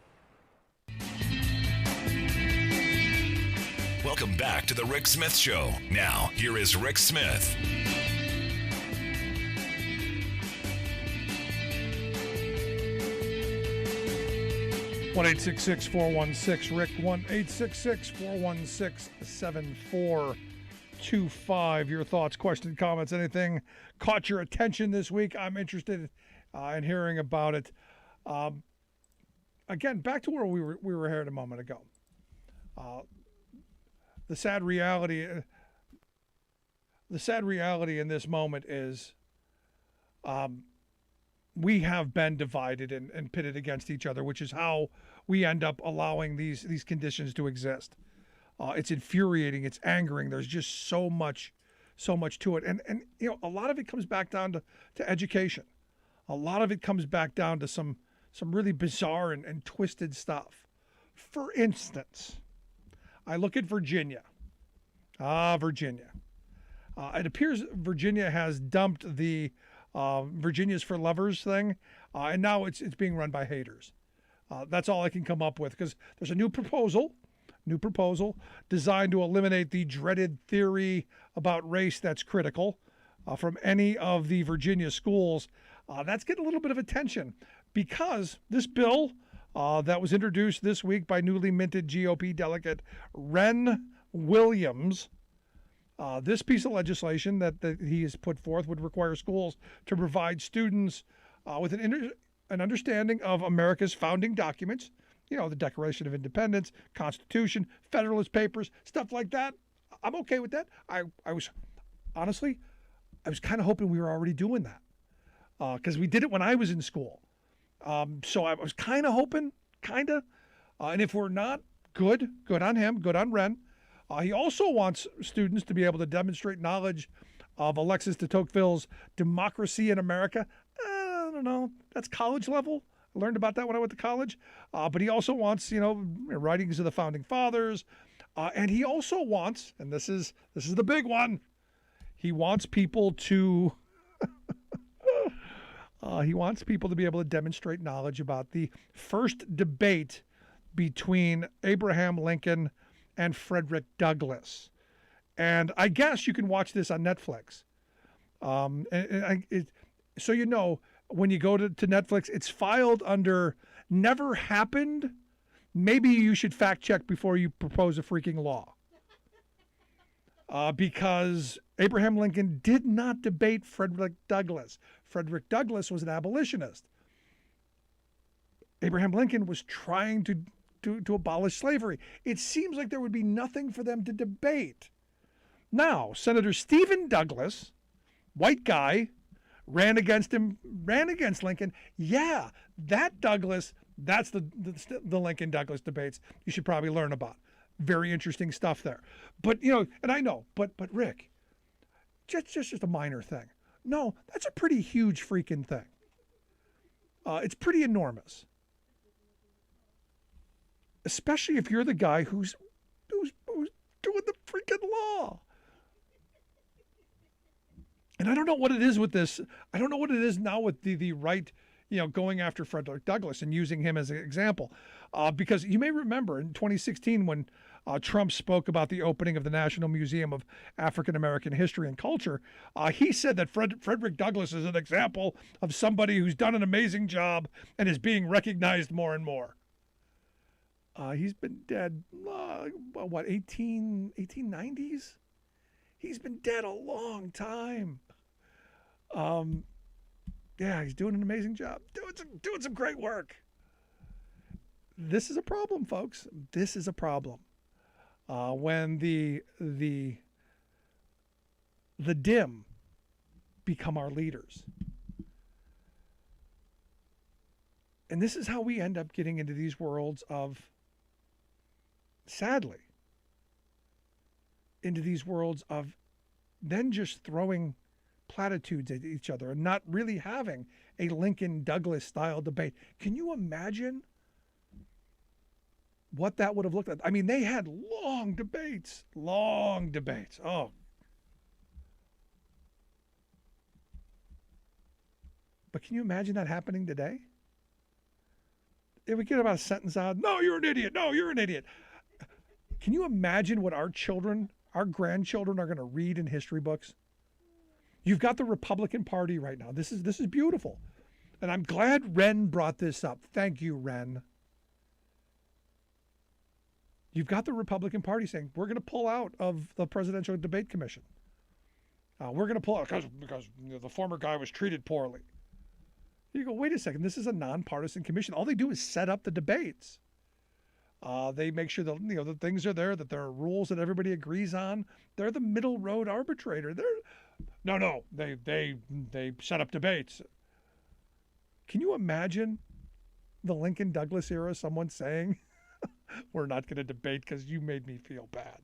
Welcome back to the Rick Smith Show. Now, here is Rick Smith. One 416 Rick 1-866-416-7425. Your thoughts, questions, comments, anything caught your attention this week? I'm interested in hearing about it. Again, back to where we were here a moment ago. The sad reality in this moment is we have been divided and pitted against each other, which is how we end up allowing these conditions to exist. It's infuriating. It's angering. There's just so much to it. And you know, a lot of it comes back down to education. A lot of it comes back down to some really bizarre and twisted stuff. For instance, I look at Virginia. Virginia. It appears Virginia has dumped the Virginia's for Lovers thing, and now it's being run by haters. That's all I can come up with, because there's a new proposal designed to eliminate the dreaded theory about race that's critical from any of the Virginia schools. That's getting a little bit of attention because this bill that was introduced this week by newly minted GOP delegate Ren Williams. This piece of legislation that he has put forth would require schools to provide students with an understanding of America's founding documents, you know, the Declaration of Independence, Constitution, Federalist Papers, stuff like that. I'm okay with that. I was honestly kind of hoping we were already doing that because we did it when I was in school. So I was kind of hoping, and if we're not, good on him, good on Ren. He also wants students to be able to demonstrate knowledge of Alexis de Tocqueville's Democracy in America. I don't know. That's college level. I learned about that when I went to college. But he also wants, you know, writings of the founding fathers. And he also wants, and this is the big one, he wants people to be able to demonstrate knowledge about the first debate between Abraham Lincoln and Frederick Douglass. And I guess you can watch this on Netflix. So you know, when you go to Netflix, it's filed under never happened. Maybe you should fact check before you propose a freaking law. Because Abraham Lincoln did not debate Frederick Douglass. Frederick Douglass was an abolitionist. Abraham Lincoln was trying to abolish slavery. It seems like there would be nothing for them to debate. Now, Senator Stephen Douglas, white guy, ran against Lincoln. Yeah, that Douglas, that's the Lincoln Douglas debates you should probably learn about. Very interesting stuff there. But, you know, and I know, but Rick, just a minor thing. No, that's a pretty huge freaking thing. It's pretty enormous. Especially if you're the guy who's doing the freaking law. And I don't know what it is with this. I don't know what it is now with the right, going after Frederick Douglass and using him as an example. Because you may remember in 2016 when Trump spoke about the opening of the National Museum of African American History and Culture, he said that Frederick Douglass is an example of somebody who's done an amazing job and is being recognized more and more. He's been dead, 1890s? He's been dead a long time. Yeah, he's doing an amazing job, doing some great work. This is a problem, folks. This is a problem. When the dim become our leaders. And this is how we end up getting into these worlds of, sadly, into these worlds of then just throwing platitudes at each other and not really having a Lincoln Douglas style debate. Can you imagine what that would have looked like? I mean, they had long debates. Oh. But can you imagine that happening today? If we get about a sentence out, no, you're an idiot. No, you're an idiot. Can you imagine what our children, our grandchildren are going to read in history books? You've got the Republican Party right now. This is beautiful. And I'm glad Ren brought this up. Thank you, Ren. You've got the Republican Party saying, we're going to pull out of the Presidential Debate Commission. We're going to pull out because the former guy was treated poorly. You go, wait a second, this is a nonpartisan commission. All they do is set up the debates. They make sure that the things are there, that there are rules that everybody agrees on. They're the middle road arbitrator. They set up debates. Can you imagine the Lincoln Douglas era, someone saying, we're not going to debate because you made me feel bad?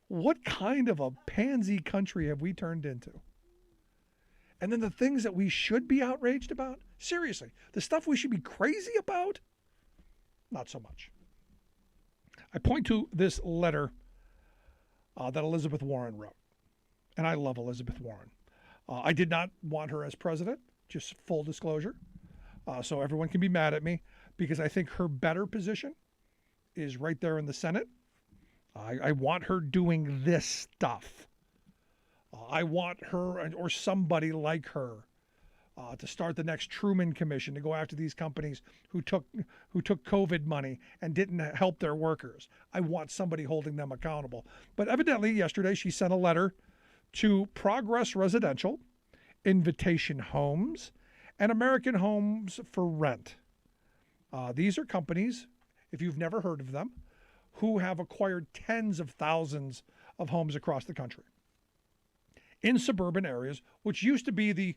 What kind of a pansy country have we turned into? And then the things that we should be outraged about, seriously, the stuff we should be crazy about, not so much. I point to this letter that Elizabeth Warren wrote. And I love Elizabeth Warren. I did not want her as president, just full disclosure. So everyone can be mad at me because I think her better position is right there in the Senate. I want her doing this stuff. I want her or somebody like her to start the next Truman Commission to go after these companies who took COVID money and didn't help their workers. I want somebody holding them accountable. But evidently yesterday she sent a letter to Progress Residential, Invitation Homes, and American Homes for Rent. These are companies, if you've never heard of them, who have acquired tens of thousands of homes across the country in suburban areas, which used to be the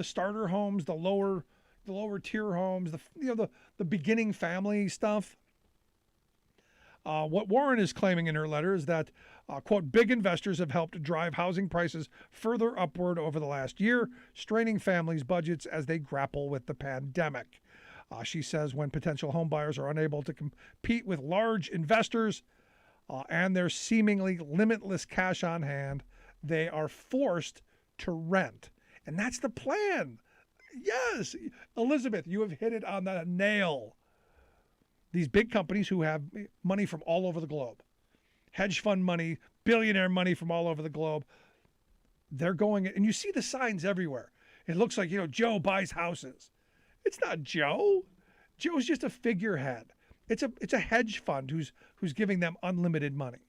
starter homes, the lower tier homes, the beginning family stuff. What Warren is claiming in her letter is that, quote, big investors have helped drive housing prices further upward over the last year, straining families' budgets as they grapple with the pandemic. She says when potential home buyers are unable to compete with large investors and their seemingly limitless cash on hand, they are forced to rent. And that's the plan. Yes, Elizabeth, you have hit it on the nail. These big companies who have money from all over the globe, hedge fund money, billionaire money from all over the globe, they're going, and you see the signs everywhere. It looks like, Joe buys houses. It's not Joe. Joe's just a figurehead. It's a hedge fund who's giving them unlimited money.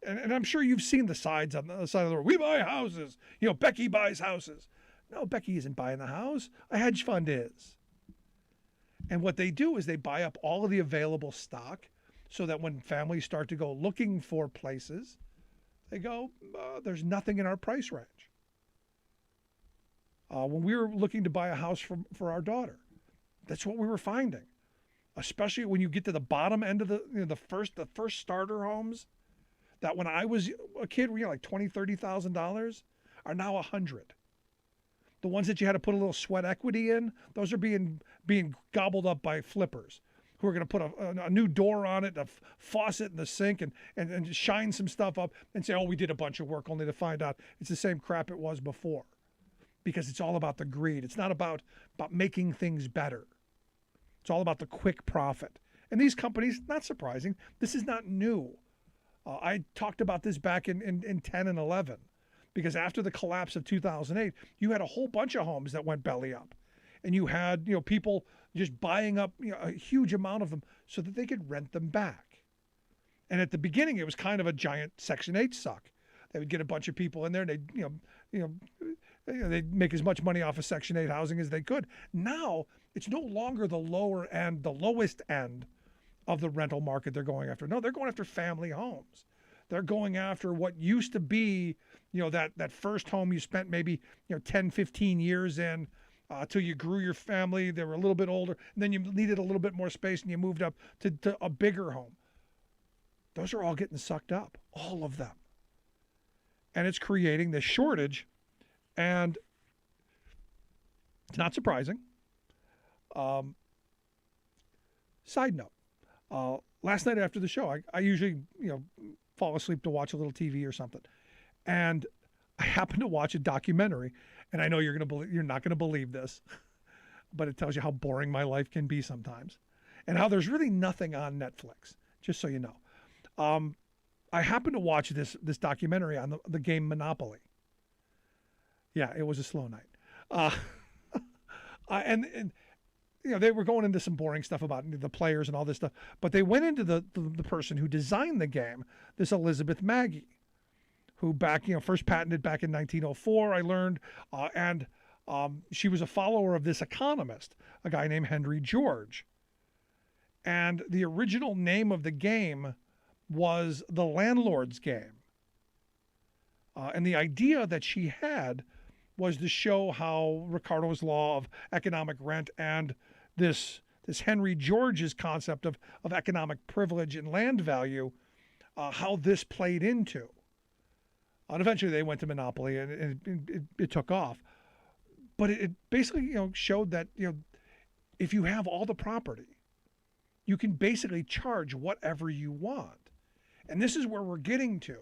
And I'm sure you've seen the sides on the side of the road. We buy houses. Becky buys houses. No, Becky isn't buying the house. A hedge fund is. And what they do is they buy up all of the available stock so that when families start to go looking for places, they go, there's nothing in our price range. When we were looking to buy a house for our daughter, that's what we were finding. Especially when you get to the bottom end of the first starter homes, that when I was a kid, like $20,000, $30,000 are now $100,000. The ones that you had to put a little sweat equity in, those are being gobbled up by flippers. who are going to put a new door on it, a faucet in the sink, and shine some stuff up and say, oh, we did a bunch of work, only to find out it's the same crap it was before. Because it's all about the greed. It's not about making things better. It's all about the quick profit. And these companies, not surprising, this is not new. I talked about this back in 10 and 11, because after the collapse of 2008, you had a whole bunch of homes that went belly up. And you had, people just buying up a huge amount of them so that they could rent them back. And at the beginning, it was kind of a giant Section 8 suck. They would get a bunch of people in there, and they'd make as much money off of Section 8 housing as they could. Now, it's no longer the lower end, the lowest end of the rental market they're going after. No, they're going after family homes. They're going after what used to be, that first home you spent maybe, 10, 15 years in till you grew your family. They were a little bit older, and then you needed a little bit more space, and you moved up to a bigger home. Those are all getting sucked up, all of them. And it's creating this shortage. And it's not surprising. Side note, last night after the show, I usually, fall asleep to watch a little TV or something. And I happened to watch a documentary, and I know you're not going to believe this, but it tells you how boring my life can be sometimes and how there's really nothing on Netflix, just so you know. I happened to watch this documentary on the game Monopoly. Yeah, it was a slow night. And they were going into some boring stuff about the players and all this stuff, but they went into the person who designed the game, this Elizabeth Maggie, who first patented back in 1904, I learned, and she was a follower of this economist, a guy named Henry George. And the original name of the game was the landlord's game. And the idea that she had was to show how Ricardo's law of economic rent and this Henry George's concept of economic privilege and land value, how this played into. And eventually they went to Monopoly, and it took off. But it basically showed that if you have all the property, you can basically charge whatever you want. And this is where we're getting to.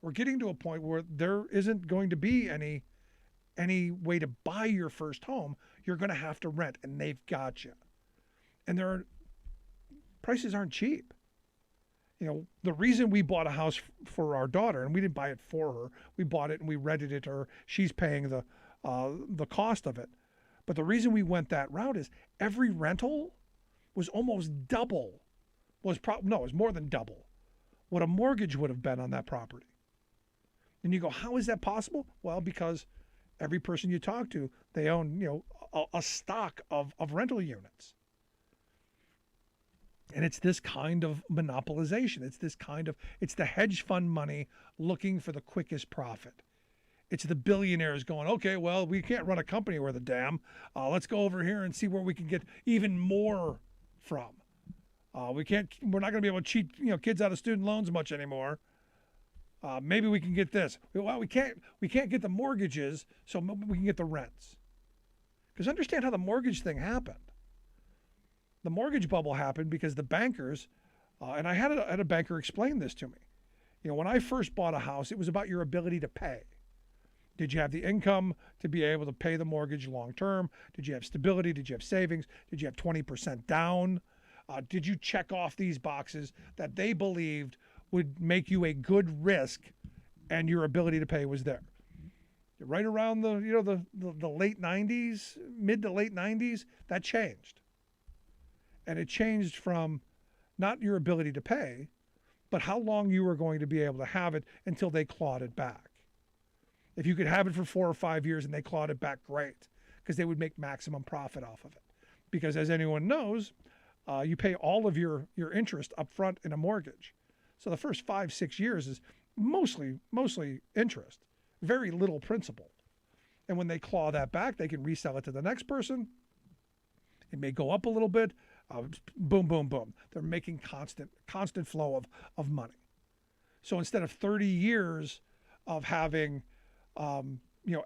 We're getting to a point where there isn't going to be any way to buy your first home. You're going to have to rent, and they've got you. And prices aren't cheap. The reason we bought a house for our daughter, and we didn't buy it for her, we bought it and we rented it to her. She's paying the cost of it. But the reason we went that route is every rental was almost double. It was more than double what a mortgage would have been on that property. And you go, how is that possible? Well, because every person you talk to, they own, a stock of rental units. And it's this kind of monopolization. It's the hedge fund money looking for the quickest profit. It's the billionaires going, okay, well, we can't run a company worth a damn. Let's go over here and see where we can get even more from. We're not going to be able to cheat, kids out of student loans much anymore. Maybe we can get this. Well, we can't get the mortgages, so we can get the rents. Because understand how the mortgage thing happened. The mortgage bubble happened because the bankers, and I had a banker explain this to me. When I first bought a house, it was about your ability to pay. Did you have the income to be able to pay the mortgage long term? Did you have stability? Did you have savings? Did you have 20% down? Did you check off these boxes that they believed would make you a good risk, and your ability to pay was there? Right around the late 90s, mid to late 90s, that changed. And it changed from not your ability to pay, but how long you were going to be able to have it until they clawed it back. If you could have it for 4 or 5 years and they clawed it back, great, because they would make maximum profit off of it. Because as anyone knows, you pay all of your interest up front in a mortgage. So the first 5-6 years is mostly interest, very little principal. And when they claw that back, they can resell it to the next person. It may go up a little bit. Boom, boom, boom. They're making constant flow of money. So instead of 30 years of having,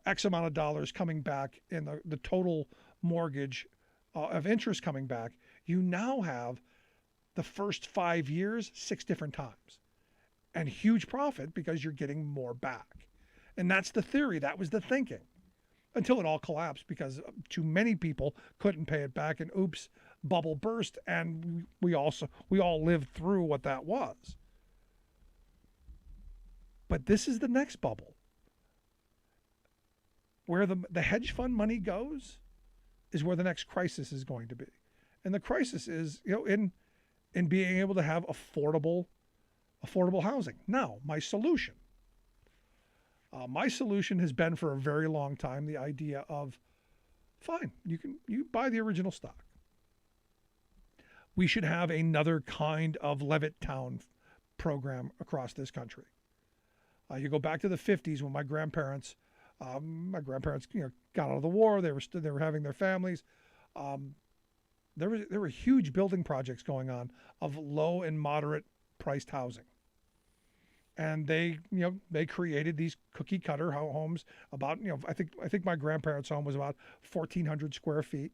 X amount of dollars coming back in the total mortgage of interest coming back, you now have the first 5 years 6 different times. And huge profit because you're getting more back. And that's the theory. That was the thinking. Until it all collapsed because too many people couldn't pay it back, and oops, bubble burst, and we all lived through what that was. But this is the next bubble. Where the hedge fund money goes is where the next crisis is going to be. And the crisis is, in being able to have affordable housing. Now, my solution has been for a very long time the idea of, fine, you buy the original stock. We should have another kind of Levittown program across this country. You go back to the 50s when my grandparents got out of the war. They were having their families. There were huge building projects going on of low and moderate priced housing. And they created these cookie cutter homes about, I think my grandparents' home was about 1,400 square feet.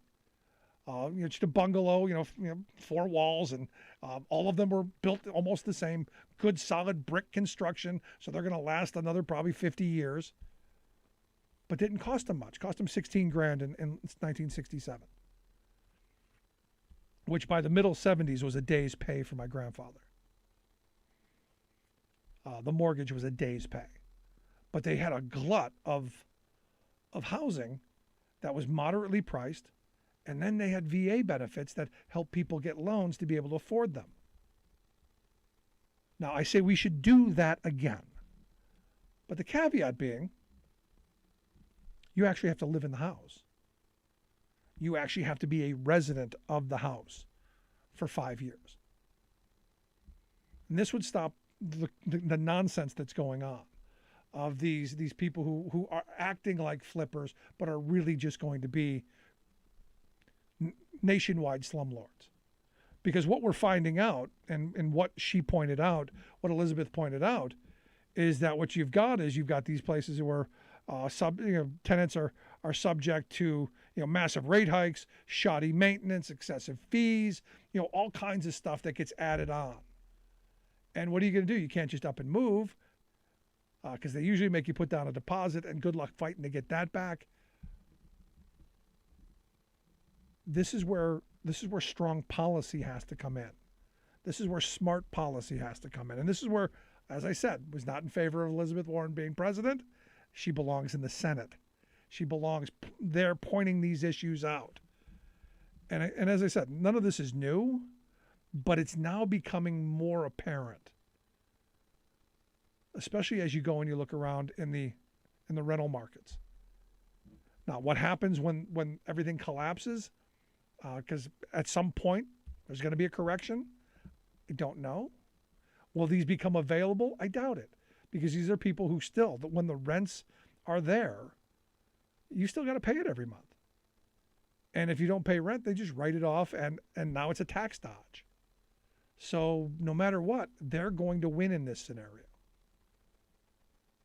Just a bungalow, 4 walls, and all of them were built almost the same, good solid brick construction. So they're going to last another probably 50 years. But didn't cost them much. Cost them $16,000 in 1967, which by the middle 70s was a day's pay for my grandfather. The mortgage was a day's pay, but they had a glut of housing that was moderately priced, and then they had VA benefits that helped people get loans to be able to afford them. Now, I say we should do that again, but the caveat being, you actually have to live in the house. You actually have to be a resident of the house for 5 years. And this would stop the nonsense that's going on of these people who are acting like flippers but are really just going to be nationwide slumlords. Because what we're finding out, and what she pointed out, what Elizabeth pointed out, is that what you've got these places where tenants are subject to massive rate hikes, shoddy maintenance, excessive fees, all kinds of stuff that gets added on. And what are you going to do? You can't just up and move because they usually make you put down a deposit, and good luck fighting to get that back. This is where strong policy has to come in. This is where smart policy has to come in. And this is where, as I said, was not in favor of Elizabeth Warren being president. She belongs in the Senate. She belongs there pointing these issues out. And as I said, none of this is new, but it's now becoming more apparent, especially as you go and you look around in the rental markets. Now, what happens when everything collapses? Because at some point there's going to be a correction. I don't know. Will these become available? I doubt it, because these are people who still, when the rents are there, you still got to pay it every month. And if you don't pay rent, they just write it off, and now it's a tax dodge. So no matter what, they're going to win in this scenario.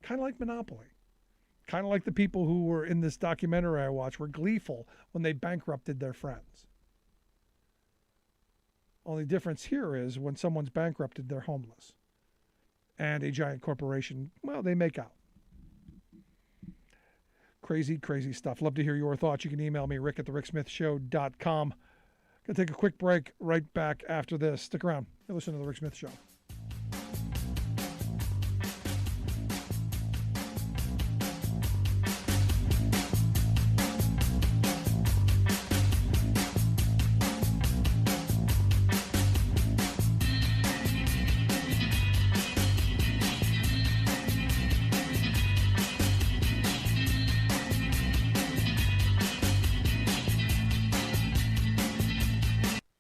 Kind of like Monopoly. Kind of like the people who were in this documentary I watched were gleeful when they bankrupted their friends. Only difference here is when someone's bankrupted, they're homeless. And a giant corporation, well, they make out. Crazy, crazy stuff. Love to hear your thoughts. You can email me, rick@thericksmithshow.com. Going to take a quick break, right back after this. Stick around. You're listening to The Rick Smith Show.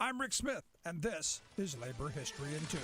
I'm Rick Smith, and this is Labor History in 2.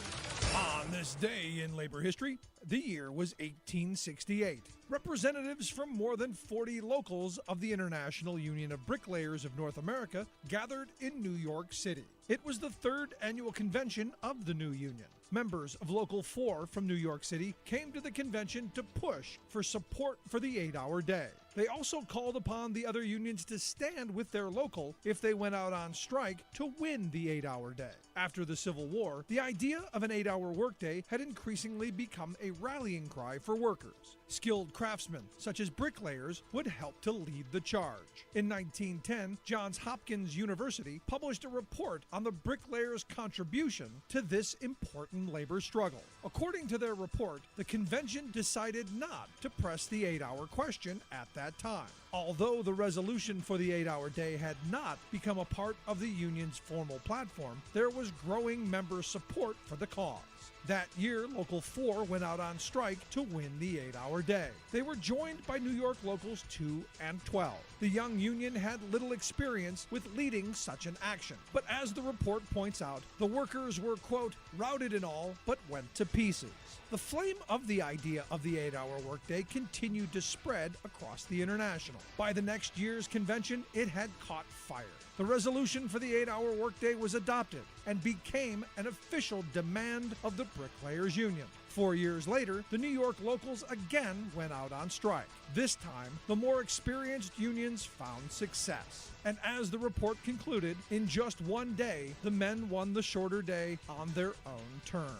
On this day in labor history, the year was 1868. Representatives from more than 40 locals of the International Union of Bricklayers of North America gathered in New York City. It was the third annual convention of the new union. Members of Local 4 from New York City came to the convention to push for support for the 8-hour day. They also called upon the other unions to stand with their local if they went out on strike to win the 8-hour day. After the Civil War, the idea of an 8-hour workday had increasingly become a rallying cry for workers. Skilled craftsmen, such as bricklayers, would help to lead the charge. In 1910, Johns Hopkins University published a report on the bricklayers' contribution to this important labor struggle. According to their report, the convention decided not to press the 8-hour question at that time. Although the resolution for the 8-hour day had not become a part of the union's formal platform, there was growing member support for the cause. That year, Local 4 went out on strike to win the 8-hour day. They were joined by New York Locals 2 and 12. The young union had little experience with leading such an action. But as the report points out, the workers were, quote, routed in all, but went to pieces. The flame of the idea of the 8-hour workday continued to spread across the International. By the next year's convention, it had caught fire. The resolution for the 8-hour workday was adopted and became an official demand of the Bricklayers Union. 4 years later, the New York Locals again went out on strike. This time, the more experienced unions found success. And as the report concluded, in just one day, the men won the shorter day on their own terms.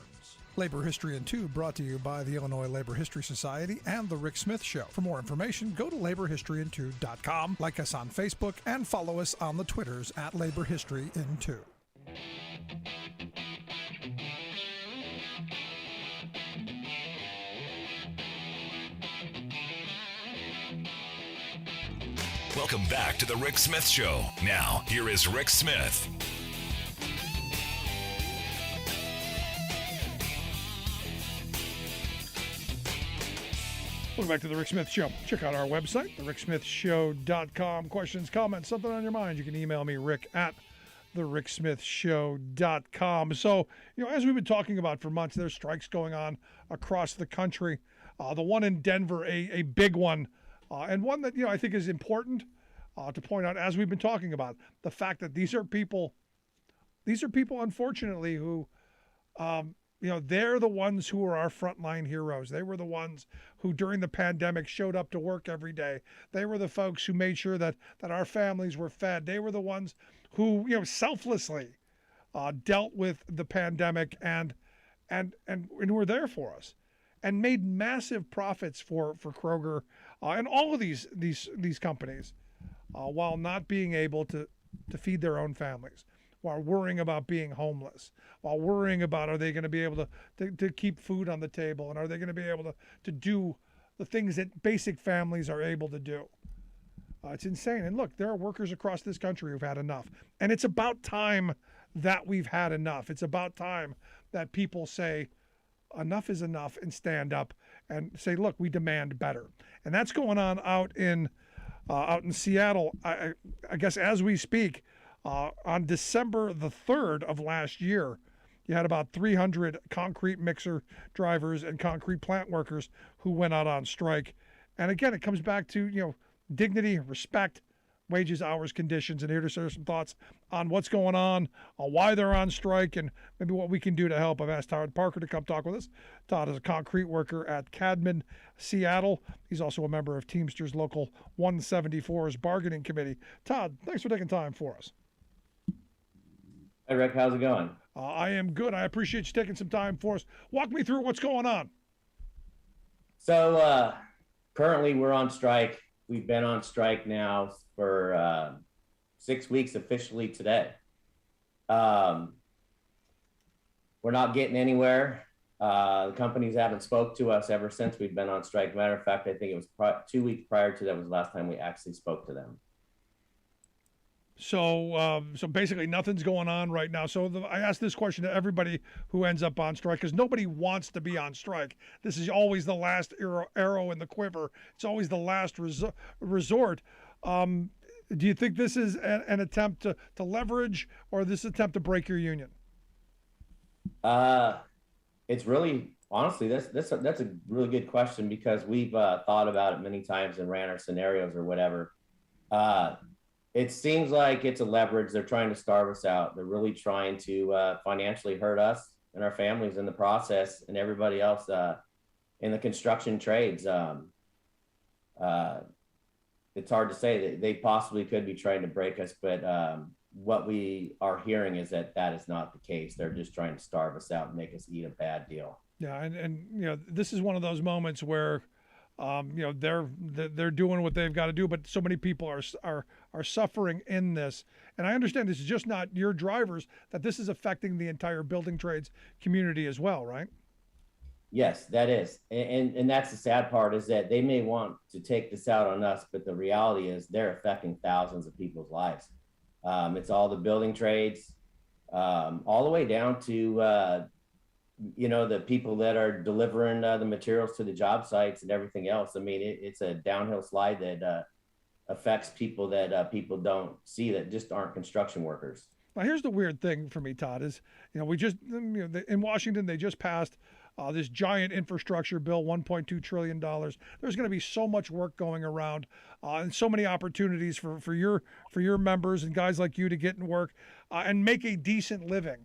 Labor History in 2 brought to you by the Illinois Labor History Society and The Rick Smith Show. For more information, go to laborhistoryin2.com, like us on Facebook, and follow us on the Twitters at Labor History in 2. Welcome back to the Rick Smith Show. Now, here is Rick Smith. Welcome back to the Rick Smith Show. Check out our website, thericksmithshow.com. Questions, comments, something on your mind, you can email me, rick at thericksmithshow.com. So, as we've been talking about for months, there's strikes going on across the country. The one in Denver, a big one, and one that, I think is important to point out, as we've been talking about, the fact that these are people, unfortunately, who, they're the ones who are our frontline heroes. They were the ones who, during the pandemic, showed up to work every day. They were the folks who made sure that our families were fed. They were the ones who, selflessly dealt with the pandemic and were there for us, and made massive profits for Kroger and all of these companies, while not being able to feed their own families, while worrying about being homeless, while worrying about, are they going to be able to keep food on the table, and are they going to be able to do the things that basic families are able to do. It's insane. And look, there are workers across this country who've had enough. And it's about time that we've had enough. It's about time that people say enough is enough and stand up and say, look, we demand better. And that's going on out in Seattle, I guess, as we speak. On December the 3rd of last year, you had about 300 concrete mixer drivers and concrete plant workers who went out on strike. And again, it comes back to, dignity, respect, wages, hours, conditions. And here to share some thoughts on what's going on why they're on strike, and maybe what we can do to help. I've asked Todd Parker to come talk with us. Todd is a concrete worker at Cadman, Seattle. He's also a member of Teamsters Local 174's bargaining committee. Todd, thanks for taking time for us. Hey, Rick, how's it going? I am good. I appreciate you taking some time for us. Walk me through what's going on. So currently we're on strike. We've been on strike now for 6 weeks officially today. We're not getting anywhere. The companies haven't spoke to us ever since we've been on strike. Matter of fact, I think it was 2 weeks prior to that was the last time we actually spoke to them. So basically nothing's going on right now. So I ask this question to everybody who ends up on strike, because nobody wants to be on strike. This is always the last arrow in the quiver. It's always the last resort. Do you think this is an attempt to leverage, or this attempt to break your union? It's really, honestly, that's a really good question, because we've thought about it many times and ran our scenarios or whatever. It seems like it's a leverage. They're trying to starve us out. They're really trying to financially hurt us and our families in the process, and everybody else in the construction trades. it's hard to say that they possibly could be trying to break us, but what we are hearing is that is not the case. They're just trying to starve us out and make us eat a bad deal. Yeah, and this is one of those moments where they're doing what they've got to do, but so many people are suffering in this. And I understand this is just not your drivers, that this is affecting the entire building trades community as well, right? Yes, that is. And that's the sad part, is that they may want to take this out on us, but the reality is they're affecting thousands of people's lives. It's all the building trades, all the way down to, the people that are delivering the materials to the job sites and everything else. I mean, it's a downhill slide that affects people that people don't see, that just aren't construction workers. Now, here's the weird thing for me, Todd, is, we just, in Washington, they just passed this giant infrastructure bill, $1.2 trillion. There's going to be so much work going around and so many opportunities for your members and guys like you to get in work and make a decent living.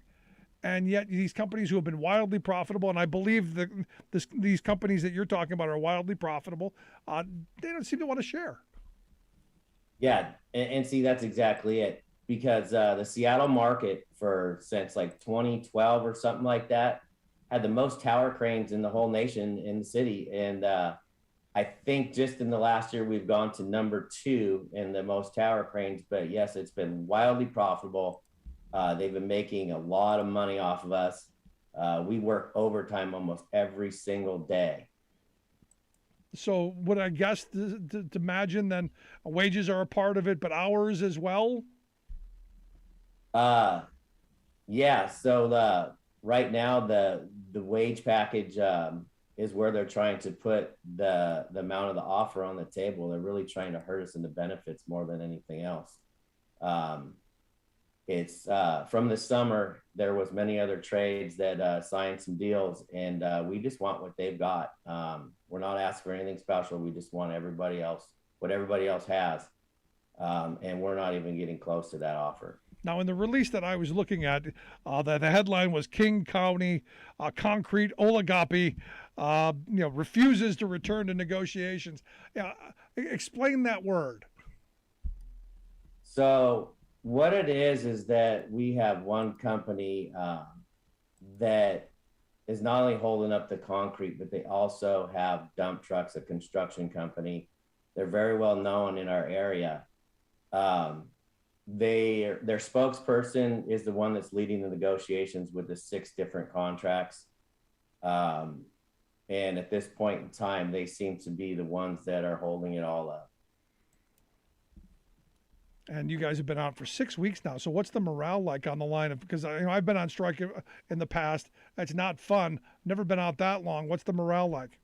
And yet these companies who have been wildly profitable, and I believe that these companies that you're talking about are wildly profitable, they don't seem to want to share. Yeah, and see, that's exactly it. Because the Seattle market since like 2012 or something like that had the most tower cranes in the whole nation in the city. And I think just in the last year, we've gone to number 2 in the most tower cranes. But yes, it's been wildly profitable. They've been making a lot of money off of us. We work overtime almost every single day. So would I guess to imagine then wages are a part of it, but hours as well? Yeah. So right now the wage package is where they're trying to put the amount of the offer on the table. They're really trying to hurt us in the benefits more than anything else. It's from the summer, there was many other trades that signed some deals, and we just want what they've got. We're not asking for anything special. We just want what everybody else has. And we're not even getting close to that offer. Now, in the release that I was looking at, the headline was King County Concrete Oligopoly, refuses to return to negotiations. Explain that word. So what it is that we have one company that is not only holding up the concrete, but they also have dump trucks, a construction company. They're very well known in our area. Their spokesperson is the one that's leading the negotiations with the 6 different contracts. And at this point in time, they seem to be the ones that are holding it all up. And you guys have been out for 6 weeks now. So what's the morale like on the line? Because I've been on strike in the past. It's not fun. Never been out that long. What's the morale like?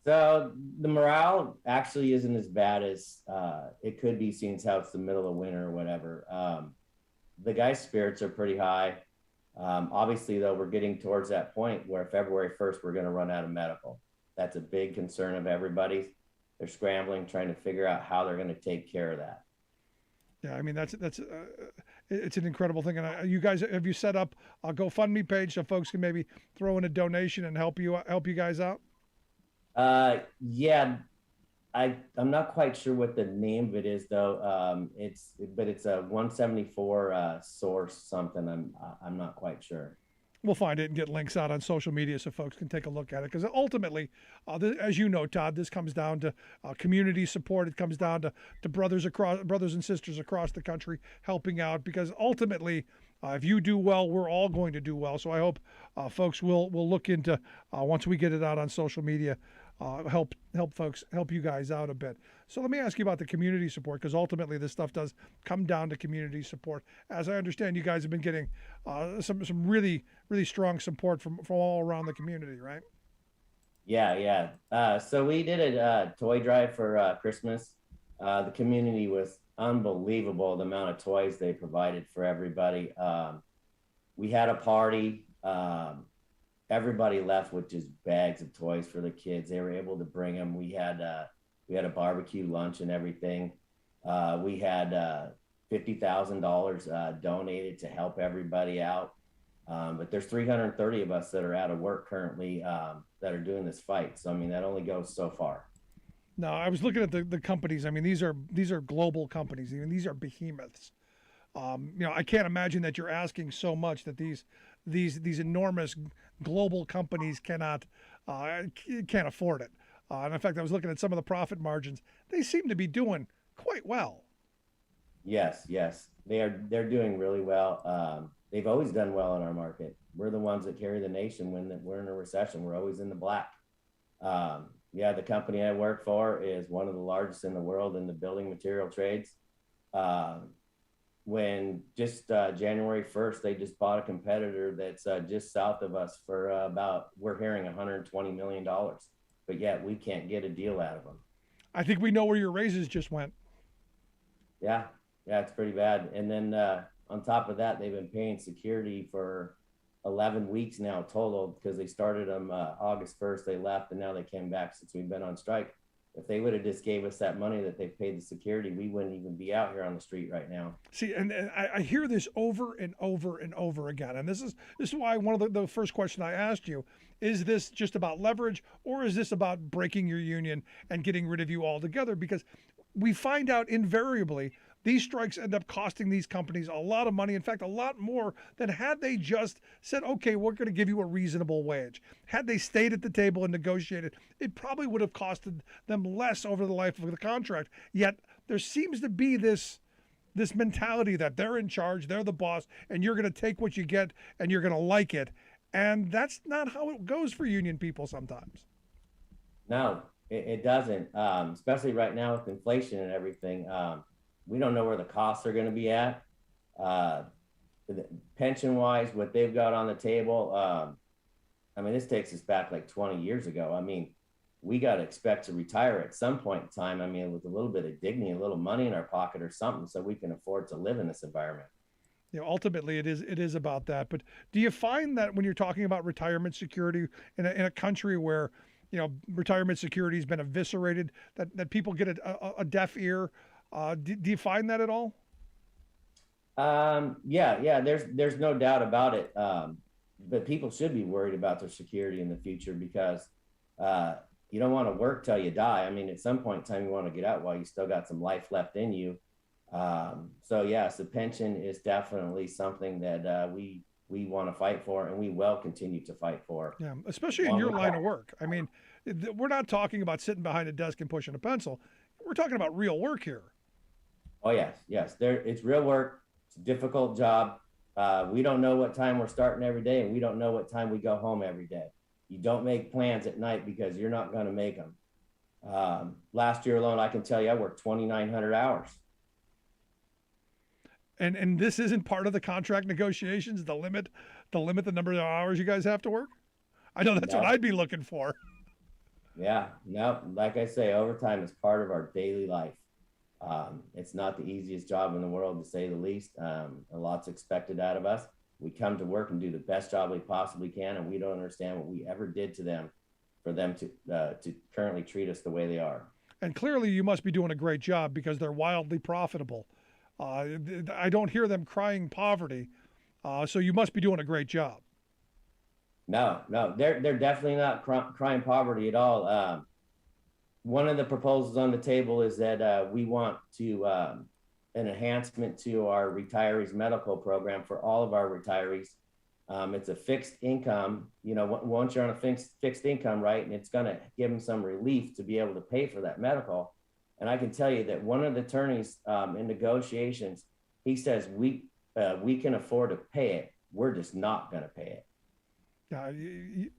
So the morale actually isn't as bad as it could be, since how it's the middle of winter or whatever. The guys' spirits are pretty high. Obviously, though, we're getting towards that point where February 1st, we're going to run out of medical. That's a big concern of everybody's. They're scrambling, trying to figure out how they're going to take care of that. Yeah, I mean, it's an incredible thing. And you guys, have you set up a GoFundMe page so folks can maybe throw in a donation and help you guys out? Yeah, I'm not quite sure what the name of it is, though. It's a 174 source something. I'm not quite sure. We'll find it and get links out on social media so folks can take a look at it. Because ultimately, as you know, Todd, this comes down to community support. It comes down to brothers and sisters across the country helping out. Because ultimately, if you do well, we're all going to do well. So I hope folks will look into, once we get it out on social media, help you guys out a bit. So let me ask you about the community support, because ultimately this stuff does come down to community support. As I understand, you guys have been getting some really, really strong support from all around the community, right? Yeah. So we did a toy drive for Christmas. The community was unbelievable, the amount of toys they provided for everybody. We had a party. Everybody left with just bags of toys for the kids. They were able to bring them. We had a barbecue lunch and everything. We had $50,000 donated to help everybody out. But there's 330 of us that are out of work currently that are doing this fight. So, I mean, that only goes so far. No, I was looking at the companies. I mean, these are global companies. I mean, these are behemoths. I can't imagine that you're asking so much that these enormous global companies can't afford it. And in fact, I was looking at some of the profit margins. They seem to be doing quite well. Yes, they're doing really well. They've always done well in our market. We're the ones that carry the nation when we're in a recession. We're always in the black. The company I work for is one of the largest in the world in the building material trades. When just January 1st, they just bought a competitor that's just south of us for we're hearing $120 million, but yet we can't get a deal out of them. I think we know where your raises just went. Yeah, it's pretty bad. And then on top of that, they've been paying security for 11 weeks now total, because they started them August 1st, they left, and now they came back since we've been on strike. If they would have just gave us that money that they paid the security, we wouldn't even be out here on the street right now. See, and I hear this over and over and over again. And this is why one of the first question I asked you, is this just about leverage, or is this about breaking your union and getting rid of you altogether? Because we find out invariably these strikes end up costing these companies a lot of money. In fact, a lot more than had they just said, okay, we're going to give you a reasonable wage. Had they stayed at the table and negotiated, it probably would have costed them less over the life of the contract. Yet there seems to be this mentality that they're in charge, they're the boss, and you're going to take what you get and you're going to like it. And that's not how it goes for union people sometimes. No, it doesn't, especially right now with inflation and everything. We don't know where the costs are going to be at. Pension-wise, what they've got on the table, this takes us back like 20 years ago. We got to expect to retire at some point in time. With a little bit of dignity, a little money in our pocket or something, so we can afford to live in this environment. Ultimately, it is about that. But do you find that when you're talking about retirement security in a country where, retirement security has been eviscerated, that people get a deaf ear? Do you find that at all? Yeah. There's no doubt about it. But people should be worried about their security in the future, because you don't want to work till you die. At some point in time, you want to get out while you still got some life left in you. So yes, the pension is definitely something that we want to fight for, and we will continue to fight for. Yeah, especially in your line of work. We're not talking about sitting behind a desk and pushing a pencil. We're talking about real work here. Oh yes. It's real work. It's a difficult job. We don't know what time we're starting every day, and we don't know what time we go home every day. You don't make plans at night because you're not going to make them. Last year alone, I can tell you, I worked 2,900 hours. And this isn't part of the contract negotiations, the limit the number of hours you guys have to work? I know that's what I'd be looking for. Yeah, no, like I say, overtime is part of our daily life. It's not the easiest job in the world, to say the least. A lot's expected out of us. We come to work and do the best job we possibly can, and we don't understand what we ever did to them for them to currently treat us the way they are. And clearly you must be doing a great job, because they're wildly profitable. I don't hear them crying poverty, so you must be doing a great job. No, they're definitely not crying poverty at all. One of the proposals on the table is that we want to an enhancement to our retirees medical program for all of our retirees. It's a fixed income, once you're on a fixed income, right? And it's going to give them some relief to be able to pay for that medical. And I can tell you that one of the attorneys in negotiations, he says, we can afford to pay it. We're just not going to pay it.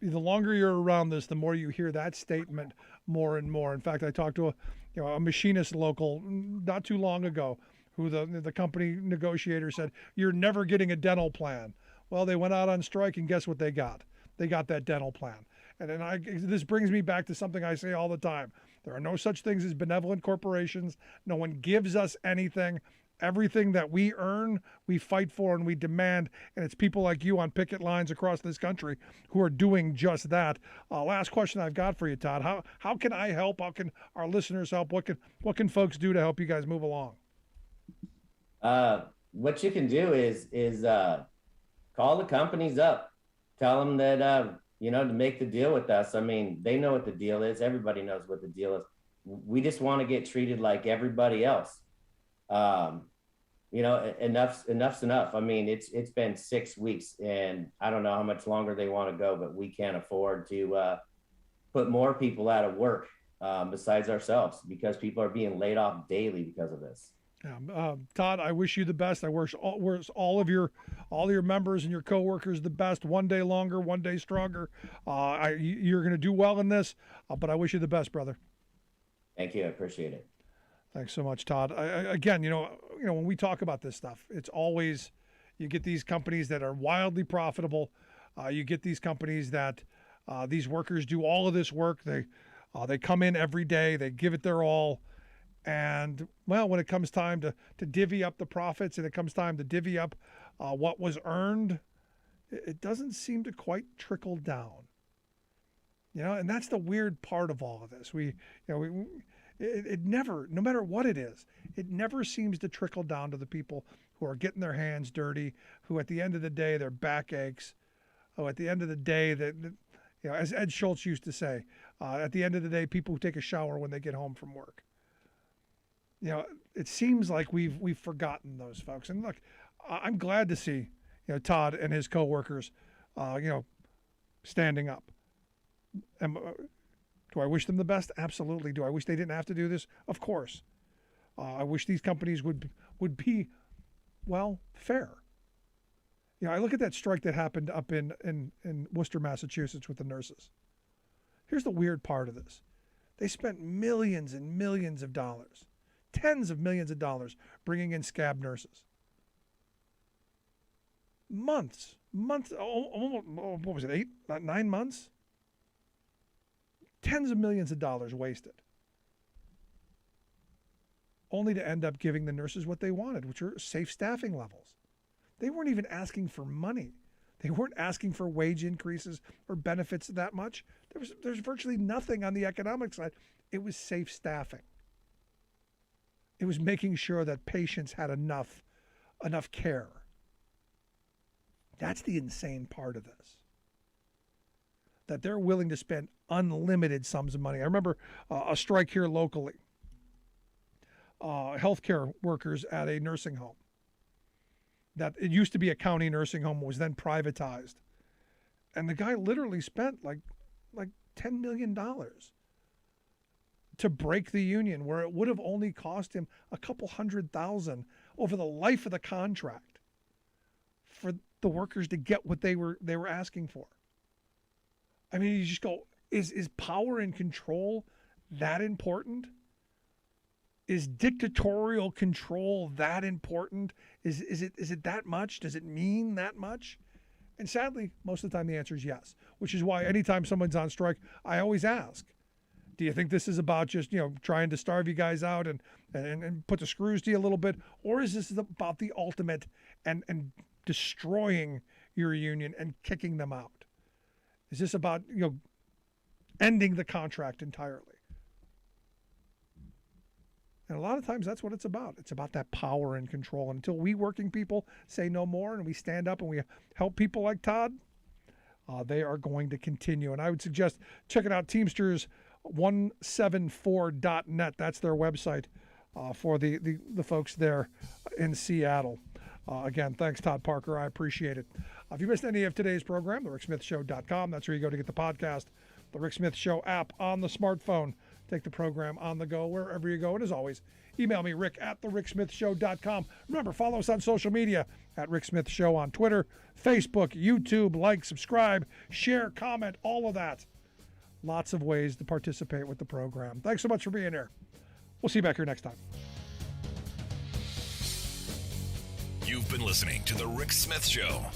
The longer you're around this, the more you hear that statement more and more. In fact, I talked to a machinist local not too long ago, who the company negotiator said, "You're never getting a dental plan." Well, they went out on strike, and guess what they got? They got that dental plan. And then this brings me back to something I say all the time. There are no such things as benevolent corporations. No one gives us anything. Everything that we earn, we fight for and we demand. And it's people like you on picket lines across this country who are doing just that. Last question I've got for you, Todd. How can I help? How can our listeners help? What can folks do to help you guys move along? What you can do is call the companies up. Tell them that, to make the deal with us. They know what the deal is. Everybody knows what the deal is. we just want to get treated like everybody else. Enough's enough. I mean, it's been 6 weeks, and I don't know how much longer they want to go, but we can't afford to put more people out of work besides ourselves, because people are being laid off daily because of this. Todd, I wish you the best. I wish all of your members and your coworkers the best. One day longer, one day stronger. You're going to do well in this, but I wish you the best, brother. Thank you. I appreciate it. Thanks so much, Todd. Again, when we talk about this stuff, it's always, you get these companies that are wildly profitable. You get these companies that these workers do all of this work. They come in every day. They give it their all. And, well, when it comes time to divvy up the profits and it comes time to divvy up what was earned, it doesn't seem to quite trickle down. And that's the weird part of all of this. It never, no matter what it is, it never seems to trickle down to the people who are getting their hands dirty, who at the end of the day, their back aches, who at the end of the day, as Ed Schultz used to say, at the end of the day, people who take a shower when they get home from work. It seems like we've forgotten those folks. And look, I'm glad to see, Todd and his coworkers, standing up. And, do I wish them the best? Absolutely. Do I wish they didn't have to do this? Of course. I wish these companies would be, well, fair. I look at that strike that happened up in Worcester, Massachusetts with the nurses. Here's the weird part of this. They spent millions and millions of dollars, tens of millions of dollars, bringing in scab nurses. Months, what was it, 9 months? Tens of millions of dollars wasted, only to end up giving the nurses what they wanted, which are safe staffing levels. They weren't even asking for money. They weren't asking for wage increases or benefits that much. There's virtually nothing on the economic side. It was safe staffing. It was making sure that patients had enough care. That's the insane part of this. That they're willing to spend unlimited sums of money. I remember a strike here locally. Healthcare workers at a nursing home. That it used to be a county nursing home, was then privatized. And the guy literally spent like $10 million to break the union, where it would have only cost him a couple $100,000 over the life of the contract for the workers to get what they were asking for. I mean, you just go, is power and control that important? Is dictatorial control that important? Is it that much? Does it mean that much? And sadly, most of the time the answer is yes, which is why anytime someone's on strike, I always ask, do you think this is about just, trying to starve you guys out and put the screws to you a little bit? Or is this about the ultimate and destroying your union and kicking them out? Is this about, ending the contract entirely? And a lot of times that's what it's about. It's about that power and control. And until we working people say no more and we stand up and we help people like Todd, they are going to continue. And I would suggest checking out Teamsters 174.net. That's their website for the folks there in Seattle. Again, thanks, Todd Parker. I appreciate it. If you missed any of today's program, thericksmithshow.com. That's where you go to get the podcast. The Rick Smith Show app on the smartphone. Take the program on the go wherever you go. And as always, email me, rick@thericksmithshow.com. Remember, follow us on social media at Rick Smith Show on Twitter, Facebook, YouTube. Like, subscribe, share, comment, all of that. Lots of ways to participate with the program. Thanks so much for being here. We'll see you back here next time. You've been listening to The Rick Smith Show.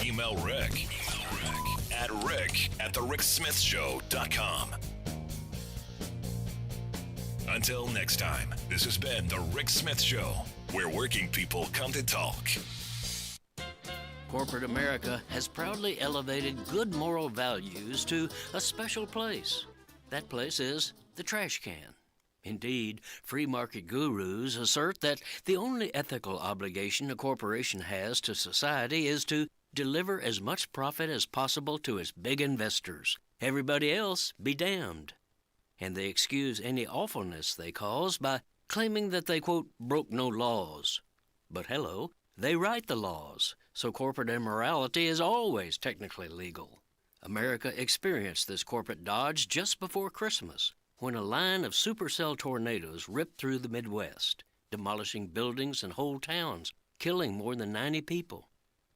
Email Rick at rick@thericksmithshow.com. Until next time, this has been The Rick Smith Show, where working people come to talk. Corporate America has proudly elevated good moral values to a special place. That place is the trash can. Indeed, free market gurus assert that the only ethical obligation a corporation has to society is to deliver as much profit as possible to its big investors. Everybody else be damned. and they excuse any awfulness they cause by claiming that they, quote, broke no laws. But hello, they write the laws, so corporate immorality is always technically legal. America experienced this corporate dodge just before Christmas, when a line of supercell tornadoes ripped through the Midwest, demolishing buildings and whole towns, killing more than 90 people.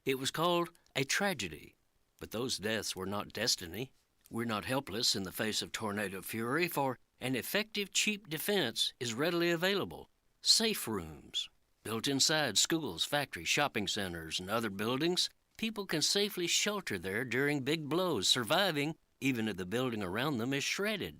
It was called a tragedy, but those deaths were not destiny. We're not helpless in the face of tornado fury, for an effective, cheap defense is readily available. Safe rooms. Built inside schools, factories, shopping centers, and other buildings, people can safely shelter there during big blows, surviving even if the building around them is shredded.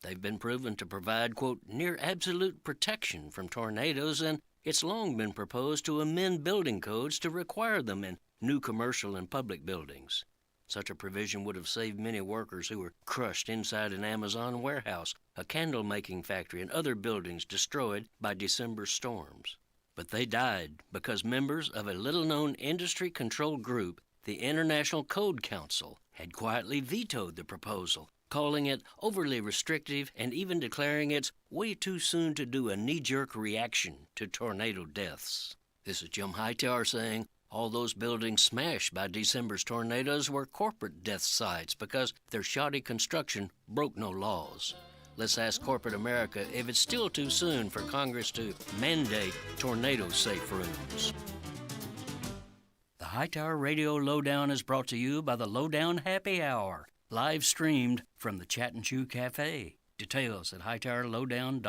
They've been proven to provide, quote, near absolute protection from tornadoes, and it's long been proposed to amend building codes to require them in new commercial and public buildings. Such a provision would have saved many workers who were crushed inside an Amazon warehouse, a candle-making factory, and other buildings destroyed by December storms. But they died because members of a little-known industry-controlled group, the International Code Council, had quietly vetoed the proposal, calling it overly restrictive and even declaring it's way too soon to do a knee-jerk reaction to tornado deaths. This is Jim Hightower saying all those buildings smashed by December's tornadoes were corporate death sites because their shoddy construction broke no laws. Let's ask corporate America if it's still too soon for Congress to mandate tornado-safe rooms. The Hightower Radio Lowdown is brought to you by the Lowdown Happy Hour, live streamed from the Chat and Chew Cafe. Details at hightowerlowdown.com.